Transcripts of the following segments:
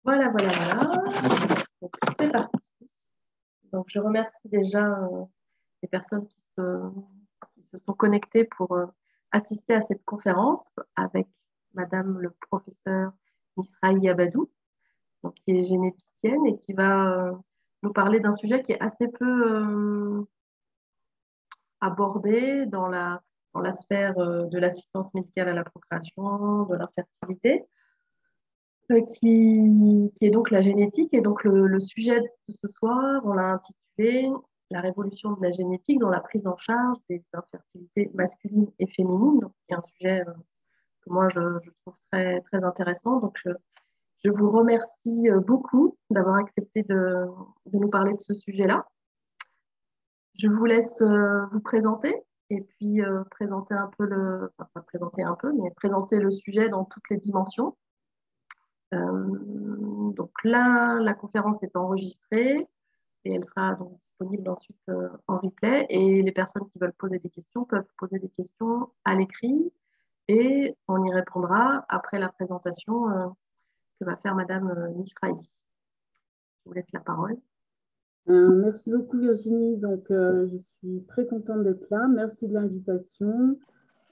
Voilà, voilà, voilà. Donc, c'est parti. Donc, je remercie déjà les personnes qui se sont connectées pour assister à cette conférence avec Madame le professeur Misraï Abadou, donc, qui est généticienne et qui va nous parler d'un sujet qui est assez peu abordé dans la sphère de l'assistance médicale à la procréation, de l'infertilité. Qui est donc la génétique. Et donc, le sujet de ce soir, on l'a intitulé La révolution de la génétique dans la prise en charge des infertilités masculines et féminines. Donc, c'est un sujet que moi, je trouve très, très intéressant. Donc, je vous remercie beaucoup d'avoir accepté de nous parler de ce sujet-là. Je vous laisse vous présenter et puis présenter un peu enfin, pas présenter un peu, mais présenter le sujet dans toutes les dimensions. Donc là, la conférence est enregistrée et elle sera donc disponible ensuite en replay. Et les personnes qui veulent poser des questions peuvent poser des questions à l'écrit et on y répondra après la présentation que va faire Madame Misraï. Je vous laisse la parole. Merci beaucoup Virginie. Donc, je suis très contente d'être là. Merci de l'invitation.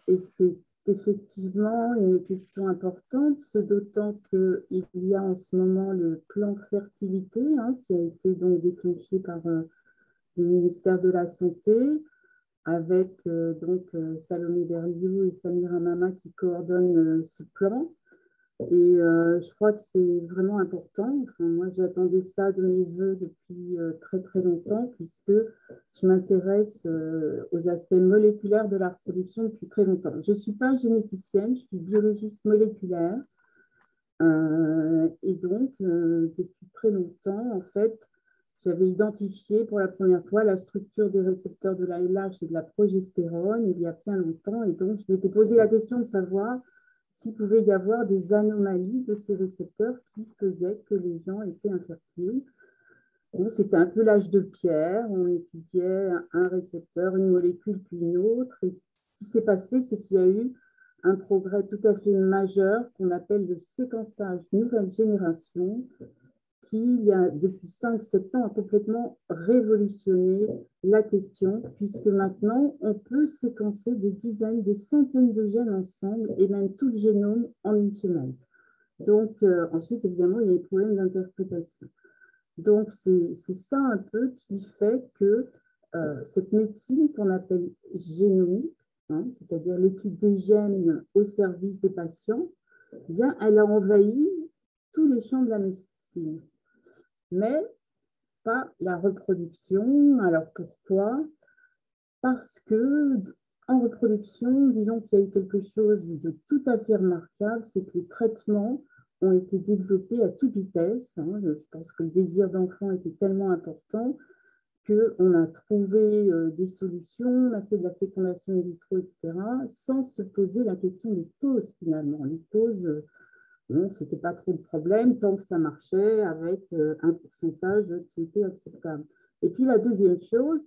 Et c'est effectivement une question importante, ce d'autant qu'il y a en ce moment le plan fertilité qui a été donc déclenché par le ministère de la Santé avec Salomé Berliou et Samira Mama qui coordonnent ce plan. Et je crois que c'est vraiment important. Enfin, moi, j'attendais ça de mes voeux depuis très, très longtemps, puisque je m'intéresse aux aspects moléculaires de la reproduction depuis très longtemps. Je ne suis pas généticienne, je suis biologiste moléculaire. Et donc, depuis très longtemps, en fait, j'avais identifié pour la première fois la structure des récepteurs de la LH et de la progestérone il y a bien longtemps. Et donc, je m'étais posé la question de savoir s'il pouvait y avoir des anomalies de ces récepteurs qui faisaient que les gens étaient infertiles. Bon, c'était un peu l'âge de pierre, on étudiait un récepteur, une molécule, puis une autre. Et ce qui s'est passé, c'est qu'il y a eu un progrès tout à fait majeur qu'on appelle le séquençage nouvelle génération, qui, il y a depuis 5-7 ans, a complètement révolutionné la question, puisque maintenant, on peut séquencer des dizaines, des centaines de gènes ensemble, et même tout le génome en une semaine. Donc, ensuite, évidemment, il y a des problèmes d'interprétation. Donc, c'est ça un peu qui fait que cette médecine qu'on appelle génomique, c'est-à-dire l'étude des gènes au service des patients, eh bien, elle a envahi tous les champs de la médecine. Mais pas la reproduction. Alors pourquoi? Parce que en reproduction, disons qu'il y a eu quelque chose de tout à fait remarquable, c'est que les traitements ont été développés à toute vitesse. Je pense que le désir d'enfant était tellement important qu'on a trouvé des solutions, on a fait de la fécondation in vitro, etc., sans se poser la question des pauses finalement. Les pauses, non, ce n'était pas trop de problème tant que ça marchait avec un pourcentage qui était acceptable. Et puis la deuxième chose,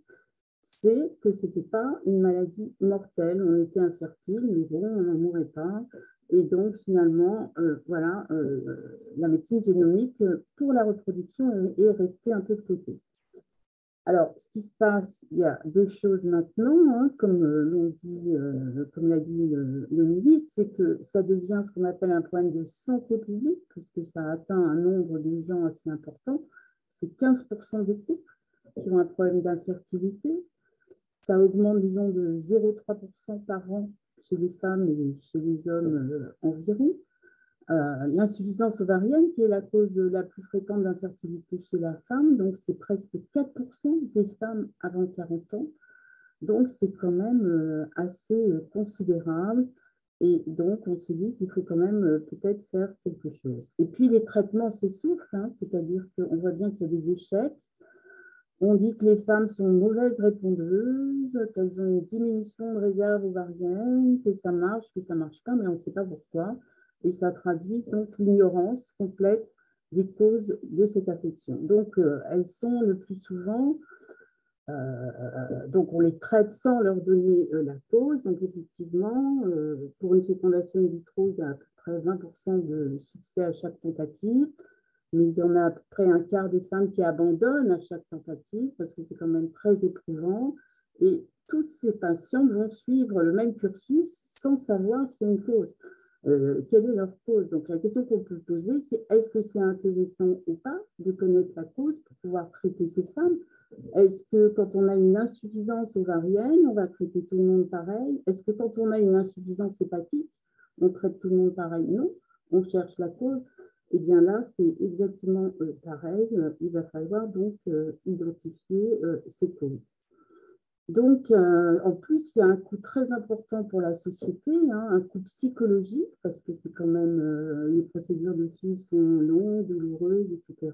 c'est que ce n'était pas une maladie mortelle. On était infertile, mais bon, on n'en mourait pas. Et donc, finalement, la médecine génomique pour la reproduction est restée un peu de côté. Alors, ce qui se passe, il y a deux choses maintenant, comme comme l'a dit le ministre, c'est que ça devient ce qu'on appelle un problème de santé publique, puisque ça atteint un nombre de gens assez important. C'est 15% des couples qui ont un problème d'infertilité. Ça augmente, disons, de 0,3% par an chez les femmes et chez les hommes environ. L'insuffisance ovarienne, qui est la cause la plus fréquente d'infertilité chez la femme, donc c'est presque 4% des femmes avant 40 ans. Donc c'est quand même assez considérable. Et donc on se dit qu'il faut quand même peut-être faire quelque chose. Et puis les traitements s'essoufflent, c'est-à-dire qu'on voit bien qu'il y a des échecs. On dit que les femmes sont mauvaises répondeuses, qu'elles ont une diminution de réserve ovarienne, que ça marche pas, mais on ne sait pas pourquoi. Et ça traduit donc l'ignorance complète des causes de cette affection. Donc, elles sont le plus souvent, donc on les traite sans leur donner la cause. Donc, effectivement, pour une fécondation in vitro, il y a à peu près 20% de succès à chaque tentative. mais il y en a à peu près un quart des femmes qui abandonnent à chaque tentative parce que c'est quand même très éprouvant. Et toutes ces patientes vont suivre le même cursus sans savoir s'il y a une cause. Quelle est leur cause? Donc la question qu'on peut poser, c'est est-ce que c'est intéressant ou pas de connaître la cause pour pouvoir traiter ces femmes? Est-ce que quand on a une insuffisance ovarienne, on va traiter tout le monde pareil? Est-ce que quand on a une insuffisance hépatique, on traite tout le monde pareil? Non, on cherche la cause. Eh bien là, c'est exactement pareil. Il va falloir donc identifier ces causes. Donc, en plus, il y a un coût très important pour la société, hein, un coût psychologique, parce que c'est quand même, les procédures de FIV sont longues, douloureuses, etc.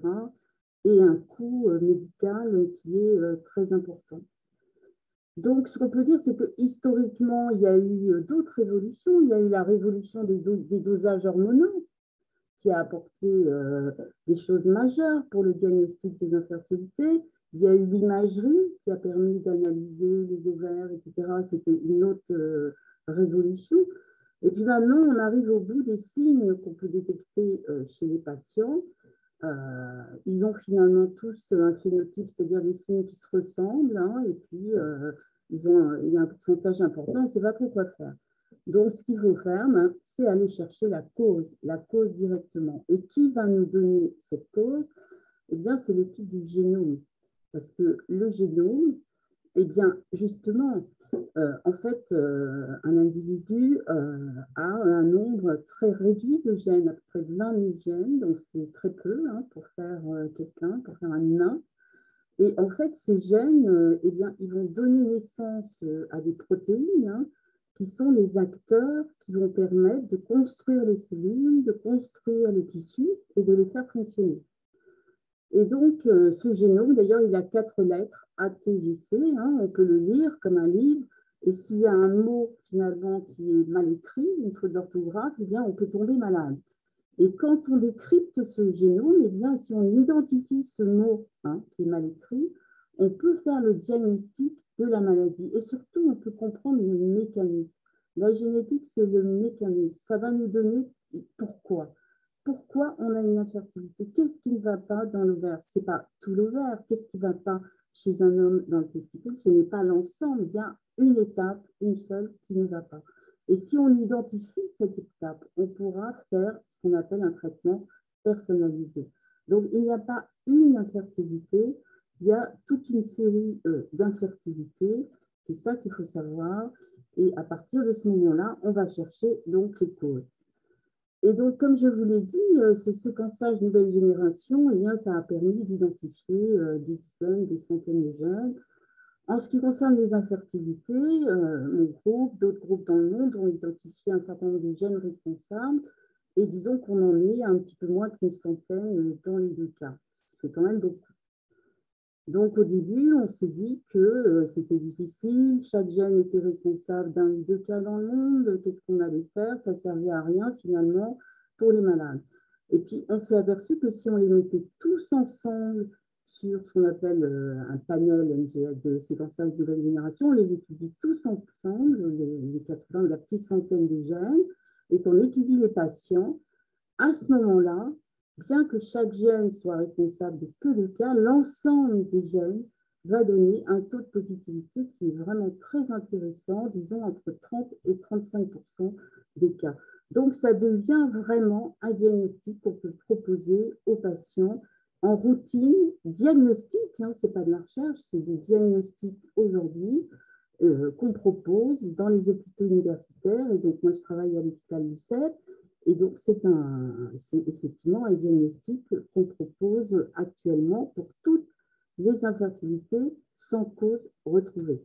Et un coût médical qui est très important. Donc, ce qu'on peut dire, c'est que historiquement, il y a eu d'autres évolutions. Il y a eu la révolution des dosages hormonaux, qui a apporté des choses majeures pour le diagnostic des infertilités. Il y a eu l'imagerie qui a permis d'analyser les ovaires, etc. C'était une autre révolution. Et puis maintenant, on arrive au bout des signes qu'on peut détecter chez les patients. Ils ont finalement tous un phénotype, c'est-à-dire des signes qui se ressemblent, hein, et puis il y a un pourcentage important, on ne sait pas trop quoi faire. Donc, ce qu'il faut faire, c'est aller chercher la cause directement. Et qui va nous donner cette cause? Eh bien, c'est l'étude du génome. Parce que le génome, eh bien, justement, en fait, un individu a un nombre très réduit de gènes, à peu près de 20 000 gènes, donc c'est très peu hein, pour faire quelqu'un, pour faire un humain. Et en fait, ces gènes, eh bien, ils vont donner naissance à des protéines hein, qui sont les acteurs qui vont permettre de construire les cellules, de construire les tissus et de les faire fonctionner. Et donc, ce génome, d'ailleurs, il a 4 lettres, ATGC, hein, on peut le lire comme un livre, et s'il y a un mot finalement qui est mal écrit, une faute d'orthographe, eh bien, on peut tomber malade. Et quand on décrypte ce génome, eh bien, si on identifie ce mot hein, qui est mal écrit, on peut faire le diagnostic de la maladie. Et surtout, on peut comprendre le mécanisme. La génétique, c'est le mécanisme. Ça va nous donner pourquoi. Pourquoi on a une infertilité? Qu'est-ce qui ne va pas dans l'ovaire? Ce n'est pas tout l'ovaire. Qu'est-ce qui ne va pas chez un homme dans le testicule? Ce n'est pas l'ensemble. Il y a une étape, une seule, qui ne va pas. Et si on identifie cette étape, on pourra faire ce qu'on appelle un traitement personnalisé. Donc, il n'y a pas une infertilité, il y a toute une série d'infertilités. C'est ça qu'il faut savoir. Et à partir de ce moment-là, on va chercher donc les causes. Et donc, comme je vous l'ai dit, ce séquençage nouvelle génération, eh bien, ça a permis d'identifier des dizaines, des centaines de gènes. En ce qui concerne les infertilités, mon groupe, d'autres groupes dans le monde ont identifié un certain nombre de gènes responsables et disons qu'on en est à un petit peu moins qu'une centaine dans les 2 cas, ce qui fait quand même beaucoup. Donc au début, on s'est dit que c'était difficile, chaque gène était responsable d'un ou 2 cas dans le monde, qu'est-ce qu'on allait faire? Ça ne servait à rien finalement pour les malades. Et puis on s'est aperçu que si on les mettait tous ensemble sur ce qu'on appelle un panel de séquençage de nouvelle génération, on les étudie tous ensemble, les 80 ou la petite centaine de gènes, et qu'on étudie les patients, à ce moment-là, bien que chaque gène soit responsable de peu de cas, l'ensemble des gènes va donner un taux de positivité qui est vraiment très intéressant, disons entre 30 et 35% des cas. Donc, ça devient vraiment un diagnostic qu'on peut proposer aux patients en routine diagnostique, hein, ce n'est pas de la recherche, c'est du diagnostic aujourd'hui qu'on propose dans les hôpitaux universitaires. Et donc, moi, je travaille à l'hôpital Lucette. Et donc, c'est effectivement un diagnostic qu'on propose actuellement pour toutes les infertilités sans cause retrouvée.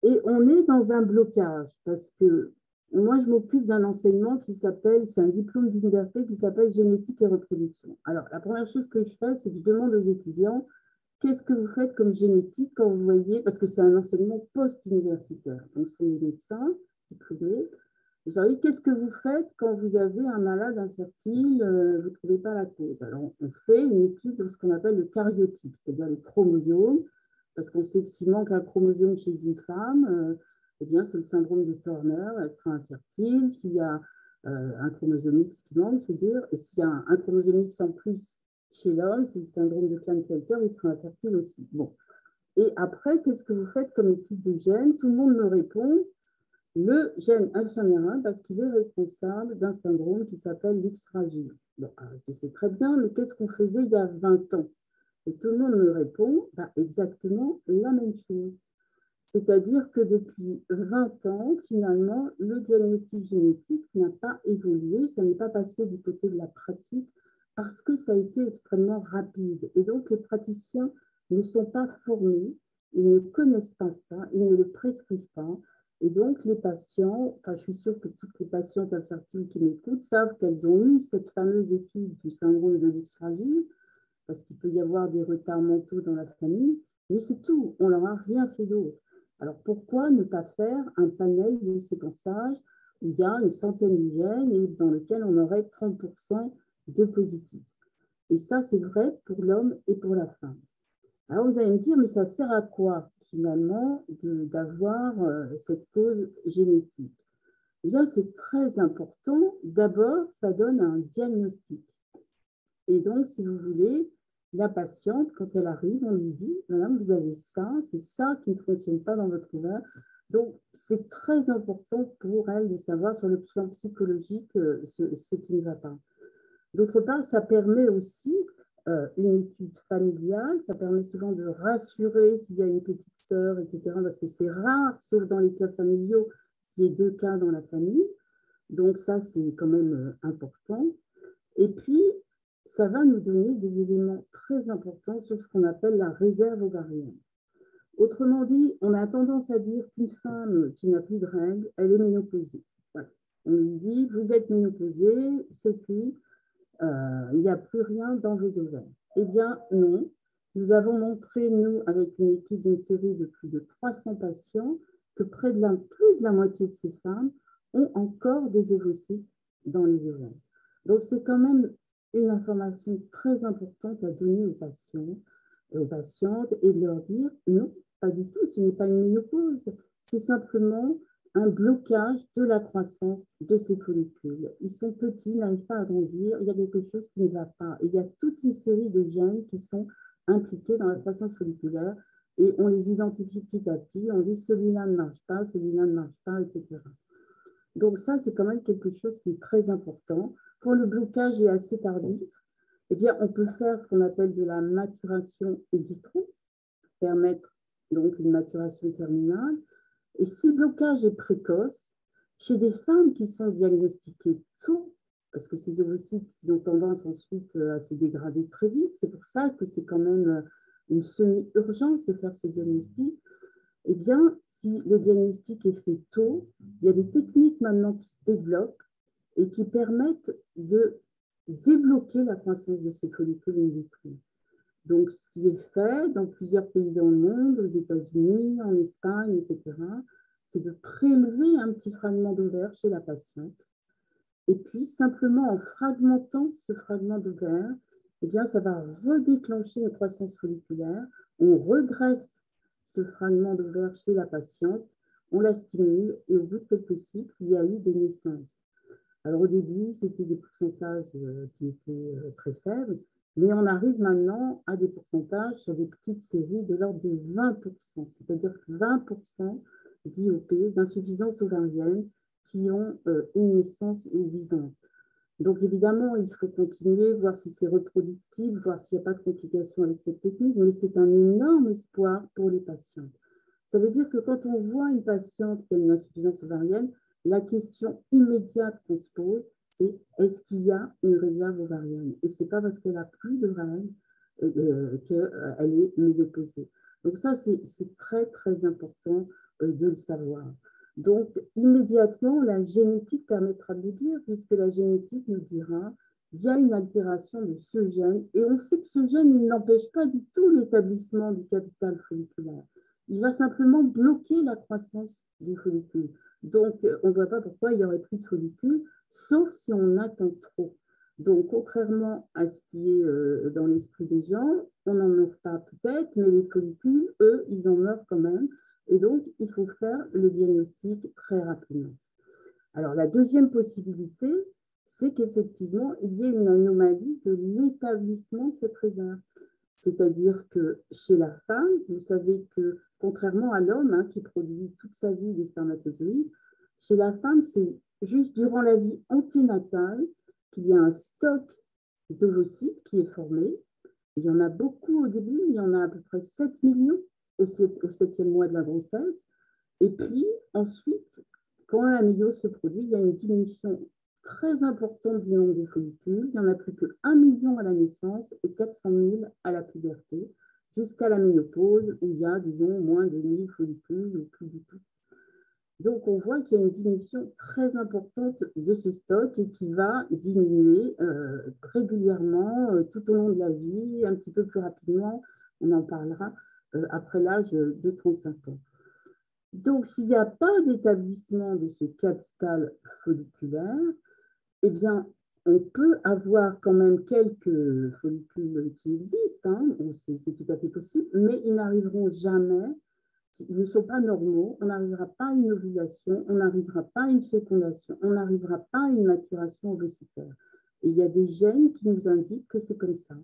Et on est dans un blocage parce que moi, je m'occupe d'un enseignement qui s'appelle, c'est un diplôme d'université qui s'appelle génétique et reproduction. Alors, la première chose que je fais, c'est que je demande aux étudiants qu'est-ce que vous faites comme génétique quand vous voyez, parce que c'est un enseignement post-universitaire, donc ce sont des médecins diplômés. Je leur dis, qu'est-ce que vous faites quand vous avez un malade infertile, vous ne trouvez pas la cause? Alors, on fait une étude de ce qu'on appelle le karyotype, c'est-à-dire les chromosomes, parce qu'on sait que s'il manque un chromosome chez une femme, eh bien, c'est le syndrome de Turner, elle sera infertile. S'il y a un chromosome X qui manque, je veux dire, et s'il y a un chromosome X en plus chez l'homme, c'est le syndrome de Klinefelter, il sera infertile aussi. Bon. Et après, qu'est-ce que vous faites comme étude de gènes? Tout le monde me répond, le gène alpha-1 parce qu'il est responsable d'un syndrome qui s'appelle l'X fragile. Bon, je sais très bien, mais qu'est-ce qu'on faisait il y a 20 ans? Et tout le monde me répond exactement la même chose. C'est-à-dire que depuis 20 ans, finalement, le diagnostic génétique n'a pas évolué, ça n'est pas passé du côté de la pratique parce que ça a été extrêmement rapide. Et donc, les praticiens ne sont pas formés, ils ne connaissent pas ça, ils ne le prescrivent pas. Et donc, les patients, enfin, je suis sûre que toutes les patientes infertiles qui m'écoutent savent qu'elles ont eu cette fameuse étude du syndrome de l'X fragile, parce qu'il peut y avoir des retards mentaux dans la famille, mais c'est tout, on leur a rien fait d'autre. Alors pourquoi ne pas faire un panel de séquençage où il y a une centaine de gènes et dans lequel on aurait 30% de positifs? Et ça, c'est vrai pour l'homme et pour la femme. Alors vous allez me dire, mais ça sert à quoi finalement d'avoir cette cause génétique? Eh bien, c'est très important. D'abord, ça donne un diagnostic. Et donc, si vous voulez, la patiente, quand elle arrive, on lui dit, madame, vous avez ça, c'est ça qui ne fonctionne pas dans votre ovaire. Donc, c'est très important pour elle de savoir sur le plan psychologique ce qui ne va pas. D'autre part, ça permet aussi une étude familiale, ça permet souvent de rassurer s'il y a une petite sœur, etc., parce que c'est rare, sauf dans les cas familiaux, qu'il y ait 2 cas dans la famille. Donc ça, c'est quand même important. Et puis, ça va nous donner des éléments très importants sur ce qu'on appelle la réserve ovarienne. Autrement dit, on a tendance à dire qu'une femme qui n'a plus de règles, elle est ménopausée. Voilà. On lui dit, vous êtes ménopausée, c'est puis il n'y a plus rien dans vos ovaires. Eh bien, non. Nous avons montré, nous, avec une étude d'une série de plus de 300 patients, que plus de la moitié de ces femmes ont encore des ovocytes dans les ovaires. Donc, c'est quand même une information très importante à donner aux patients, aux patientes, et de leur dire non, pas du tout, ce n'est pas une ménopause, c'est simplement un blocage de la croissance de ces follicules. Ils sont petits, n'arrivent pas à grandir, il y a quelque chose qui ne va pas. Et il y a toute une série de gènes qui sont impliqués dans la croissance folliculaire et on les identifie petit à petit, on dit celui-là ne marche pas, celui-là ne marche pas, etc. Donc ça, c'est quand même quelque chose qui est très important. Quand le blocage est assez tardif, eh bien, on peut faire ce qu'on appelle de la maturation in vitro, permettre donc une maturation terminale. Et si le blocage est précoce, chez des femmes qui sont diagnostiquées tôt, parce que ces ovocytes ont tendance ensuite à se dégrader très vite, c'est pour ça que c'est quand même une semi-urgence de faire ce diagnostic. Eh bien, si le diagnostic est fait tôt, il y a des techniques maintenant qui se développent et qui permettent de débloquer la croissance de ces follicules in vitro. Donc, ce qui est fait dans plusieurs pays dans le monde, aux États-Unis, en Espagne, etc., c'est de prélever un petit fragment d'ovaire chez la patiente. Et puis, simplement en fragmentant ce fragment d'ovaire, eh bien, ça va redéclencher une croissance folliculaire. On regreffe ce fragment d'ovaire chez la patiente, on la stimule et au bout de quelques cycles, il y a eu des naissances. Alors au début, c'était des pourcentages qui étaient très faibles, mais on arrive maintenant à des pourcentages sur des petites séries de l'ordre de 20%, c'est-à-dire que 20% d'IOP, d'insuffisance ovarienne, qui ont une naissance évidente. Donc évidemment, il faut continuer, voir si c'est reproductible, voir s'il n'y a pas de complications avec cette technique, mais c'est un énorme espoir pour les patients. Ça veut dire que quand on voit une patiente qui a une insuffisance ovarienne, la question immédiate qu'on se pose, c'est est-ce qu'il y a une réserve ovarienne? Et ce n'est pas parce qu'elle n'a plus de règles qu'elle est ménopausée. Donc ça, c'est très, très important de le savoir. Donc, immédiatement, la génétique permettra de le dire, puisque la génétique nous dira il y a une altération de ce gène, et on sait que ce gène il n'empêche pas du tout l'établissement du capital folliculaire. Il va simplement bloquer la croissance du follicule. Donc, on ne voit pas pourquoi il n'y aurait plus de follicules, sauf si on attend trop. Donc, contrairement à ce qui est dans l'esprit des gens, on n'en meurt pas peut-être, mais les follicules, eux, ils en meurent quand même. Et donc, il faut faire le diagnostic très rapidement. Alors, la deuxième possibilité, c'est qu'effectivement, il y ait une anomalie de l'établissement de cette réserve. C'est-à-dire que chez la femme, vous savez que, contrairement à l'homme hein, qui produit toute sa vie des spermatozoïdes, chez la femme, c'est juste durant la vie anténatale qu'il y a un stock d'ovocytes qui est formé. Il y en a beaucoup au début, il y en a à peu près 7 millions au 7e mois de la grossesse. Et puis, ensuite, quand la méiose se produit, il y a une diminution très importante du nombre de follicules. Il n'y en a plus que 1 million à la naissance et 400 000 à la puberté, jusqu'à la ménopause où il y a, disons, moins de 1000 follicules ou plus du tout. Donc, on voit qu'il y a une diminution très importante de ce stock et qui va diminuer régulièrement tout au long de la vie, un petit peu plus rapidement, on en parlera après l'âge de 35 ans. Donc, s'il n'y a pas d'établissement de ce capital folliculaire, eh bien, on peut avoir quand même quelques follicules qui existent, hein, c'est tout à fait possible, mais ils n'arriveront jamais, ils ne sont pas normaux, on n'arrivera pas à une ovulation, on n'arrivera pas à une fécondation, on n'arrivera pas à une maturation ovocytaire. Et il y a des gènes qui nous indiquent que c'est comme ça.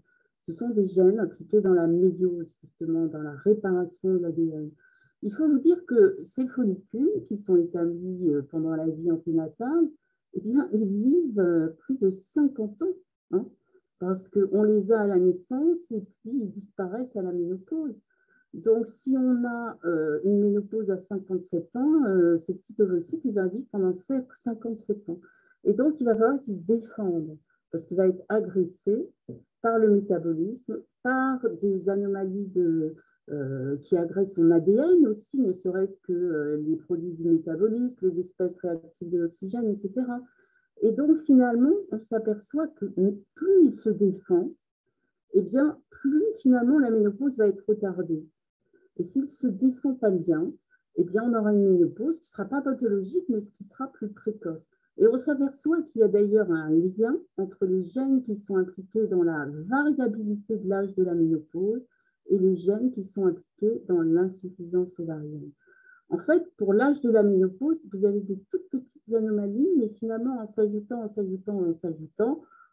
Ce sont des gènes impliqués dans la méiose, justement, dans la réparation de l'ADN. Il faut vous dire que ces follicules qui sont établis pendant la vie anténatale, eh bien, ils vivent plus de 50 ans, hein, parce qu'on les a à la naissance et puis ils disparaissent à la ménopause. Donc, si on a une ménopause à 57 ans, ce petit ovocyte, il va vivre pendant 57 ans. Et donc, il va falloir qu'il se défende, parce qu'il va être agressé par le métabolisme, par des anomalies qui agressent son ADN aussi, ne serait-ce que les produits du métabolisme, les espèces réactives de l'oxygène, etc. Et donc, finalement, on s'aperçoit que plus il se défend, eh bien, plus finalement la ménopause va être retardée. Et s'il ne se défend pas bien, eh bien, on aura une ménopause qui ne sera pas pathologique, mais qui sera plus précoce. Et on s'aperçoit qu'il y a d'ailleurs un lien entre les gènes qui sont impliqués dans la variabilité de l'âge de la ménopause et les gènes qui sont impliqués dans l'insuffisance ovarienne. En fait, pour l'âge de la ménopause, vous avez des toutes petites anomalies, mais finalement, en s'ajoutant,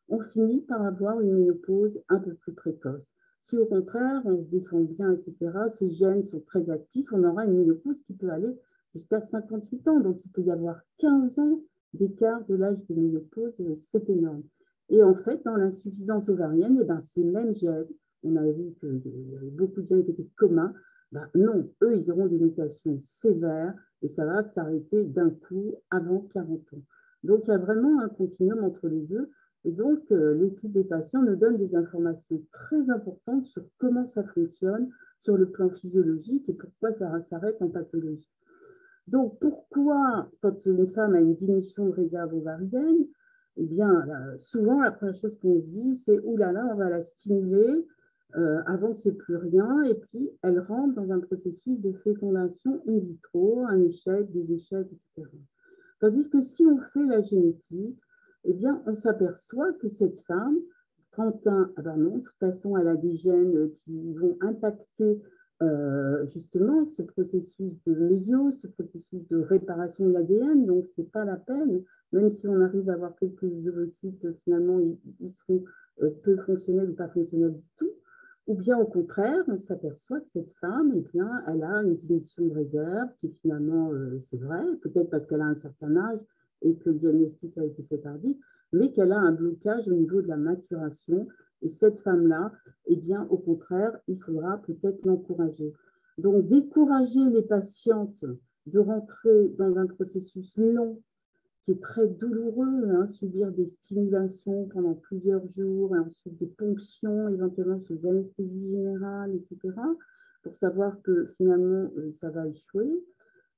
on finit par avoir une ménopause un peu plus précoce. Si au contraire, on se défend bien, etc., ces gènes sont très actifs, on aura une ménopause qui peut aller jusqu'à 58 ans. Donc, il peut y avoir 15 ans d'écart de l'âge de ménopause, c'est énorme. Et en fait, dans l'insuffisance ovarienne, eh ben, ces mêmes gènes, on a vu qu'il y avait beaucoup de gènes qui étaient communs, ben non, eux, ils auront des mutations sévères et ça va s'arrêter d'un coup avant 40 ans. Donc, il y a vraiment un continuum entre les deux. Et donc, l'équipe des patients nous donne des informations très importantes sur comment ça fonctionne sur le plan physiologique et pourquoi ça s'arrête en pathologie. Donc, pourquoi, quand une femme a une diminution de réserve ovarienne, eh bien, souvent, la première chose qu'on se dit, c'est « Ouh là là, on va la stimuler avant qu'il n'y ait plus rien », et puis elle rentre dans un processus de fécondation in vitro, un échec, des échecs, etc. Tandis que si on fait la génétique, eh bien, on s'aperçoit que cette femme, quand ah ben non, de toute façon, elle a des gènes qui vont impacter justement ce processus de méiose, ce processus de réparation de l'ADN, donc ce n'est pas la peine, même si on arrive à avoir quelques ovocytes, finalement, ils seront peu fonctionnels ou pas fonctionnels du tout. Ou bien au contraire, on s'aperçoit que cette femme, eh bien, elle a une diminution de réserve qui finalement, c'est vrai, peut-être parce qu'elle a un certain âge et que le diagnostic a été fait tardif, mais qu'elle a un blocage au niveau de la maturation. Et cette femme-là, eh bien, au contraire, il faudra peut-être l'encourager. Donc, décourager les patientes de rentrer dans un processus long qui est très douloureux, hein, subir des stimulations pendant plusieurs jours et ensuite des ponctions éventuellement sous anesthésie générale, etc., pour savoir que finalement ça va échouer,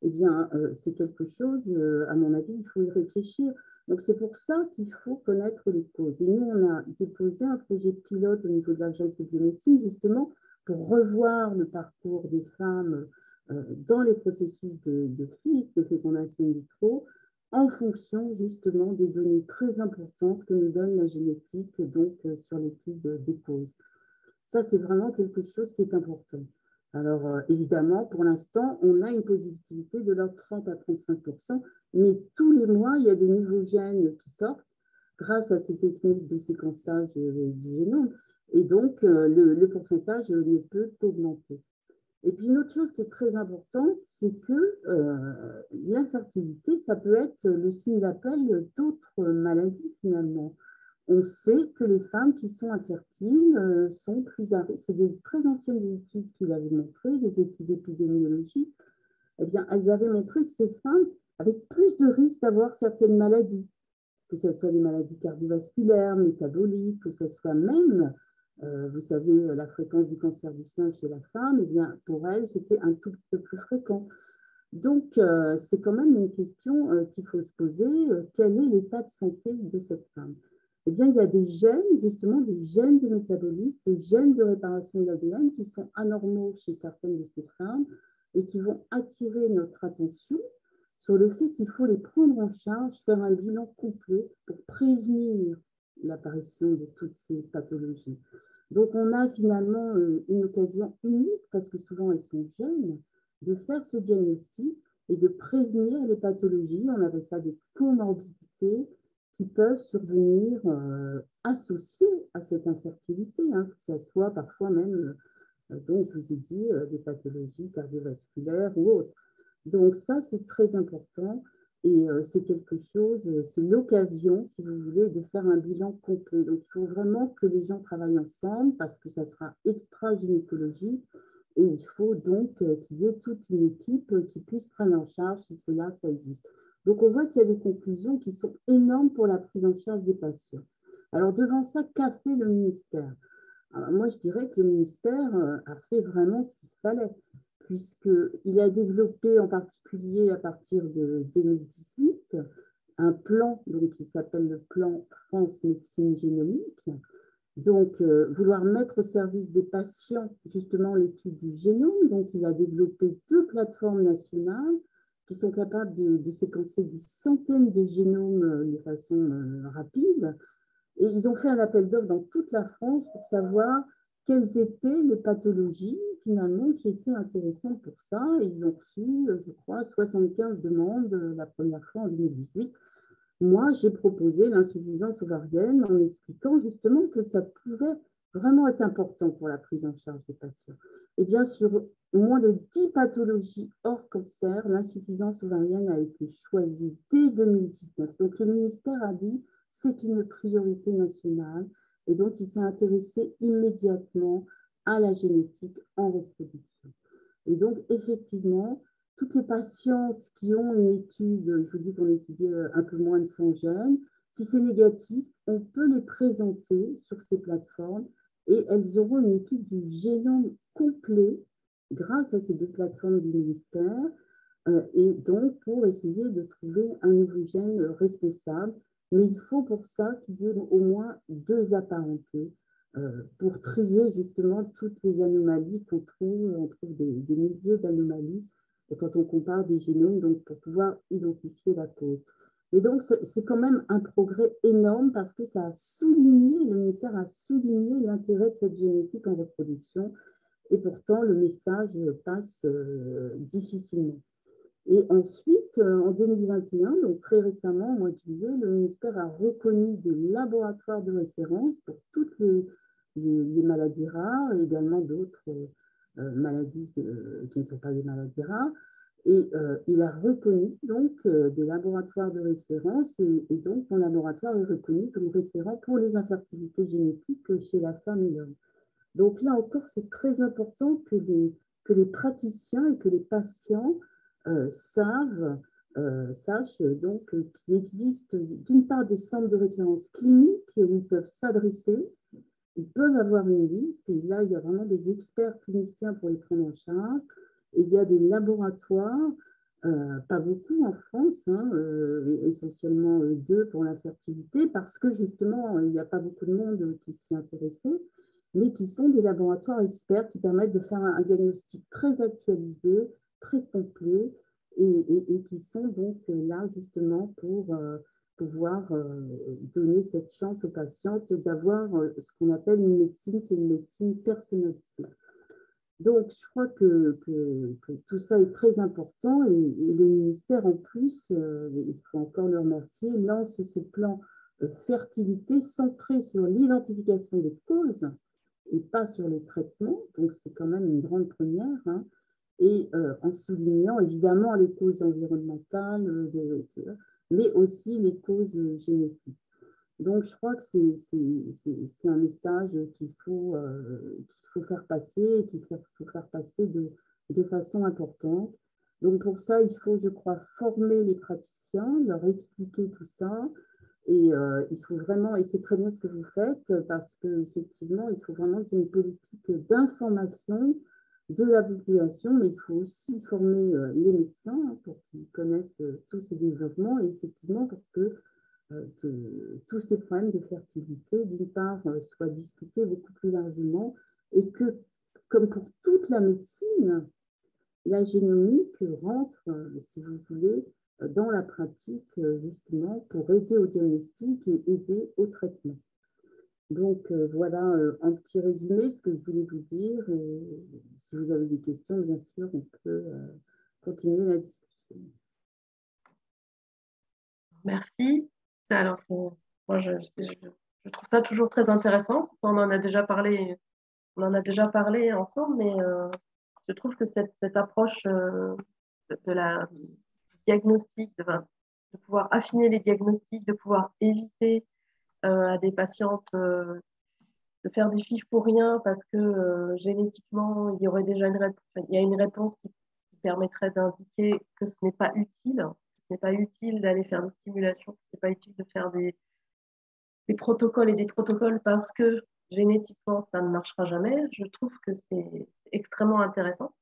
eh bien c'est quelque chose, à mon avis, il faut y réfléchir. Donc c'est pour ça qu'il faut connaître les causes. Et nous, on a déposé un projet pilote au niveau de l'agence de biomédecine, justement, pour revoir le parcours des femmes dans les processus de FIV, de fécondation in vitro, en fonction justement des données très importantes que nous donne la génétique donc sur l'étude des causes. Ça, c'est vraiment quelque chose qui est important. Alors, évidemment, pour l'instant, on a une positivité de l'ordre 30 à 35%, mais tous les mois, il y a des nouveaux gènes qui sortent grâce à ces techniques de séquençage du génome. Et donc, le pourcentage ne peut qu'augmenter. Et puis, une autre chose qui est très importante, c'est que l'infertilité, ça peut être le signe d'appel d'autres maladies, finalement. On sait que les femmes qui sont infertiles sont plus à risque. C'est des très anciennes études qui l'avaient montré, des études épidémiologiques. Eh bien, elles avaient montré que ces femmes avaient plus de risques d'avoir certaines maladies, que ce soit des maladies cardiovasculaires, métaboliques, que ce soit même, vous savez, la fréquence du cancer du sein chez la femme, eh bien, pour elles, c'était un tout petit peu plus fréquent. Donc, c'est quand même une question qu'il faut se poser. Quel est l'état de santé de cette femme? Eh bien, il y a des gènes, justement, des gènes de métabolisme, des gènes de réparation de l'ADN qui sont anormaux chez certaines de ces femmes et qui vont attirer notre attention sur le fait qu'il faut les prendre en charge, faire un bilan complet pour prévenir l'apparition de toutes ces pathologies. Donc, on a finalement une occasion unique, parce que souvent elles sont jeunes, de faire ce diagnostic et de prévenir les pathologies. On appelle ça des comorbidités qui peuvent survenir associées à cette infertilité, hein, que ce soit parfois même, donc je vous ai dit, des pathologies cardiovasculaires ou autres. Donc ça, c'est très important et c'est quelque chose, c'est l'occasion, si vous voulez, de faire un bilan complet. Donc il faut vraiment que les gens travaillent ensemble parce que ça sera extra-gynécologique et il faut donc qu'il y ait toute une équipe qui puisse prendre en charge si cela, ça existe. Donc on voit qu'il y a des conclusions qui sont énormes pour la prise en charge des patients. Alors devant ça, qu'a fait le ministère? Alors, moi, je dirais que le ministère a fait vraiment ce qu'il fallait, puisqu'il a développé en particulier à partir de 2018 un plan donc, qui s'appelle le plan France Médecine Génomique. Donc, vouloir mettre au service des patients justement l'étude du génome. Donc, il a développé 2 plateformes nationales qui sont capables de séquencer des centaines de génomes de façon rapide. Et ils ont fait un appel d'offres dans toute la France pour savoir quelles étaient les pathologies finalement qui étaient intéressantes pour ça. Et ils ont reçu, je crois, 75 demandes la première fois en 2018. Moi, j'ai proposé l'insuffisance ovarienne en expliquant justement que ça pouvait vraiment être important pour la prise en charge des patients. Et bien sur moins de 10 pathologies hors cancer, l'insuffisance ovarienne a été choisie dès 2019. Donc le ministère a dit c'est une priorité nationale et donc il s'est intéressé immédiatement à la génétique en reproduction. Et donc effectivement, toutes les patientes qui ont une étude, je vous dis qu'on étudie un peu moins de 100 gènes, si c'est négatif, on peut les présenter sur ces plateformes et elles auront une étude du génome complet grâce à ces 2 plateformes du ministère et donc pour essayer de trouver un nouveau gène responsable. Mais il faut pour ça qu'il y ait au moins 2 apparentés pour trier justement toutes les anomalies qu'on trouve. On trouve des milliers d'anomalies quand on compare des génomes, donc pour pouvoir identifier la cause. Et donc, c'est quand même un progrès énorme parce que ça a souligné, le ministère a souligné l'intérêt de cette génétique en reproduction et pourtant le message passe difficilement. Et ensuite, en 2021, donc très récemment, au mois de juillet, le ministère a reconnu des laboratoires de référence pour toutes les maladies rares et également d'autres maladies qui ne sont pas des maladies rares. Et il a reconnu donc des laboratoires de référence et donc mon laboratoire est reconnu comme référent pour les infertilités génétiques chez la femme et l'homme. Donc là encore, c'est très important que les praticiens et que les patients sachent donc qu'il existe d'une part des centres de référence cliniques où ils peuvent s'adresser, ils peuvent avoir une liste et là il y a vraiment des experts cliniciens pour les prendre en charge et il y a des laboratoires, pas beaucoup en France, hein, essentiellement 2 pour l'infertilité parce que justement il n'y a pas beaucoup de monde qui s'y intéressait, mais qui sont des laboratoires experts qui permettent de faire un diagnostic très actualisé, très complet, et qui sont donc là justement pour pouvoir donner cette chance aux patientes d'avoir ce qu'on appelle une médecine qui est une médecine personnalisée. Donc, je crois que tout ça est très important et le ministère, en plus, il faut encore le remercier, lance ce plan fertilité centré sur l'identification des causes et pas sur les traitements. Donc, c'est quand même une grande première, hein. Et en soulignant évidemment les causes environnementales, mais aussi les causes génétiques. Donc, je crois que c'est un message qu'il faut faire passer et qu'il faut faire passer de façon importante. Donc, pour ça, il faut, je crois, former les praticiens, leur expliquer tout ça. Et il faut vraiment, et c'est très bien ce que vous faites, parce qu'effectivement, il faut vraiment qu'il y ait une politique d'information de la population, mais il faut aussi former les médecins, hein, pour qu'ils connaissent tous ces développements et effectivement pour que tous ces problèmes de fertilité, d'une part, soient discutés beaucoup plus largement et que, comme pour toute la médecine, la génomique rentre, si vous voulez, dans la pratique, justement, pour aider au diagnostic et aider au traitement. Donc, voilà un petit résumé, ce que je voulais vous dire. Et si vous avez des questions, bien sûr, on peut continuer la discussion. Merci. Alors, moi, je trouve ça toujours très intéressant. On en a déjà parlé ensemble, mais je trouve que cette approche de la du diagnostic, de pouvoir affiner les diagnostics, de pouvoir éviter à des patientes de faire des fiches pour rien parce que génétiquement, il y aurait déjà il y a une réponse qui permettrait d'indiquer que ce n'est pas utile. Ce n'est pas utile d'aller faire des stimulations, ce n'est pas utile de faire des protocoles et des protocoles parce que génétiquement, ça ne marchera jamais. Je trouve que c'est extrêmement intéressant.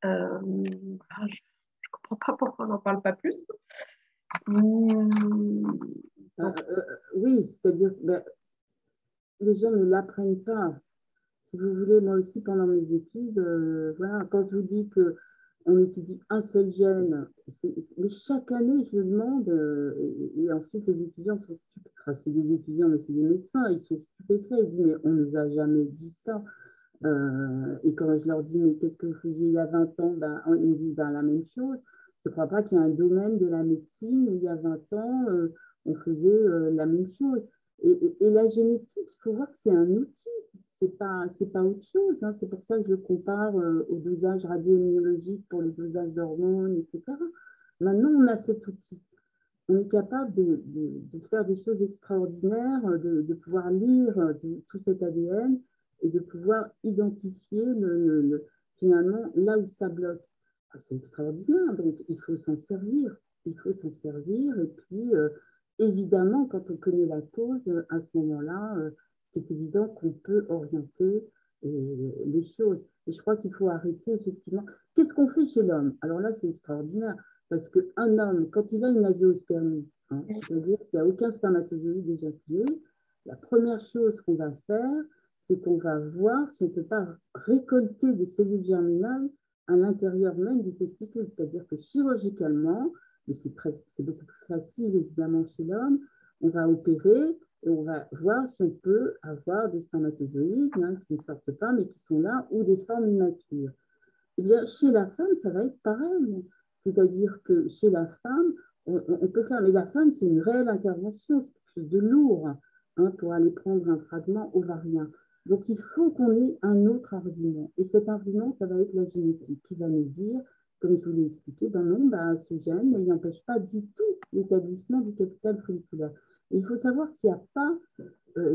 Je ne comprends pas pourquoi on n'en parle pas plus. Donc, Oui, c'est-à-dire que ben, les gens ne l'apprennent pas. Si vous voulez, moi aussi, pendant mes études, voilà, quand je vous dis qu'on étudie un seul gène, mais chaque année, je le demande, et ensuite les étudiants sont stupéfaits. Enfin, c'est des étudiants, mais c'est des médecins, ils sont stupéfaits. Ils disent, mais on ne nous a jamais dit ça. Et quand je leur dis, mais qu'est-ce que vous faisiez il y a 20 ans, ben, ils me disent ben, la même chose. Je ne crois pas qu'il y ait un domaine de la médecine où il y a 20 ans, on faisait la même chose. Et la génétique, il faut voir que c'est un outil, c'est pas autre chose, hein. C'est pour ça que je le compare au dosage radioimmunologique pour le dosage d'hormones, etc. Maintenant, on a cet outil. On est capable de faire des choses extraordinaires, de pouvoir lire tout cet ADN et de pouvoir identifier finalement là où ça bloque. Ah, c'est extraordinaire, donc il faut s'en servir. Il faut s'en servir et puis évidemment, quand on connaît la cause, à ce moment-là, c'est évident qu'on peut orienter les choses. Et je crois qu'il faut arrêter effectivement. Qu'est-ce qu'on fait chez l'homme? Alors là, c'est extraordinaire. Parce qu'un homme, quand il a une azéospermie, hein, c'est-à-dire qu'il n'y a aucun spermatozoïde éjaculé, la première chose qu'on va faire, c'est qu'on va voir si on ne peut pas récolter des cellules germinales à l'intérieur même du testicule. C'est-à-dire que chirurgicalement, mais c'est beaucoup plus facile évidemment chez l'homme, on va opérer et on va voir si on peut avoir des spermatozoïdes, hein, qui ne sortent pas mais qui sont là, ou des formes immatures. Eh bien, chez la femme, ça va être pareil. C'est-à-dire que chez la femme, on peut faire, mais la femme, c'est une réelle intervention, c'est quelque chose de lourd, hein, pour aller prendre un fragment ovarien. Donc, il faut qu'on ait un autre argument. Et cet argument, ça va être la génétique qui va nous dire, comme je vous l'ai expliqué, ben non, ben, ce gène, il n'empêche pas du tout l'établissement du capital folliculaire. Et il faut savoir qu'il n'y a pas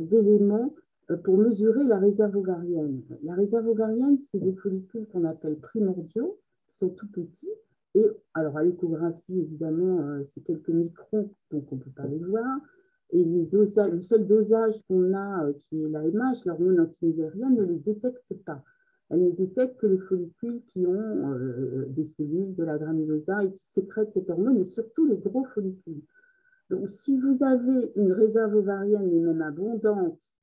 d'éléments pour mesurer la réserve ovarienne. La réserve ovarienne, c'est des follicules qu'on appelle primordiaux, qui sont tout petits. Et alors, à l'échographie, évidemment, c'est quelques microns, donc on ne peut pas les voir. Et le seul dosage qu'on a, qui est l'AMH, l'hormone antimillérienne, ne les détecte pas. Elle ne détecte que les follicules qui ont des cellules de la granulosa et qui sécrètent cette hormone, et surtout les gros follicules. Donc, si vous avez une réserve ovarienne, et même abondante,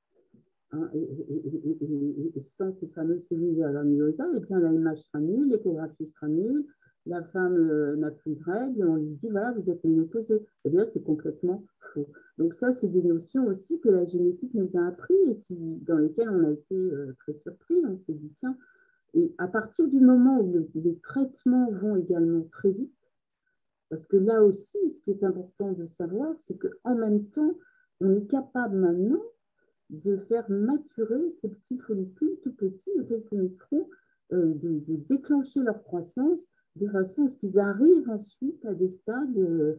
hein, et sans ces fameuses cellules de la granulosa, eh bien, l'AMH sera nulle, l'échographie sera nulle, la femme n'a plus de règles, et on lui dit, voilà, vous êtes ménopausée. Eh bien, c'est complètement faux. Donc, ça, c'est des notions aussi que la génétique nous a appris et dans lesquelles on a été très surpris. On s'est dit, tiens, Et à partir du moment où les traitements vont également très vite, parce que là aussi, ce qui est important de savoir, c'est qu'en même temps, on est capable maintenant de faire maturer ces petits follicules tout petits de quelques microns, de déclencher leur croissance de façon à ce qu'ils arrivent ensuite à des stades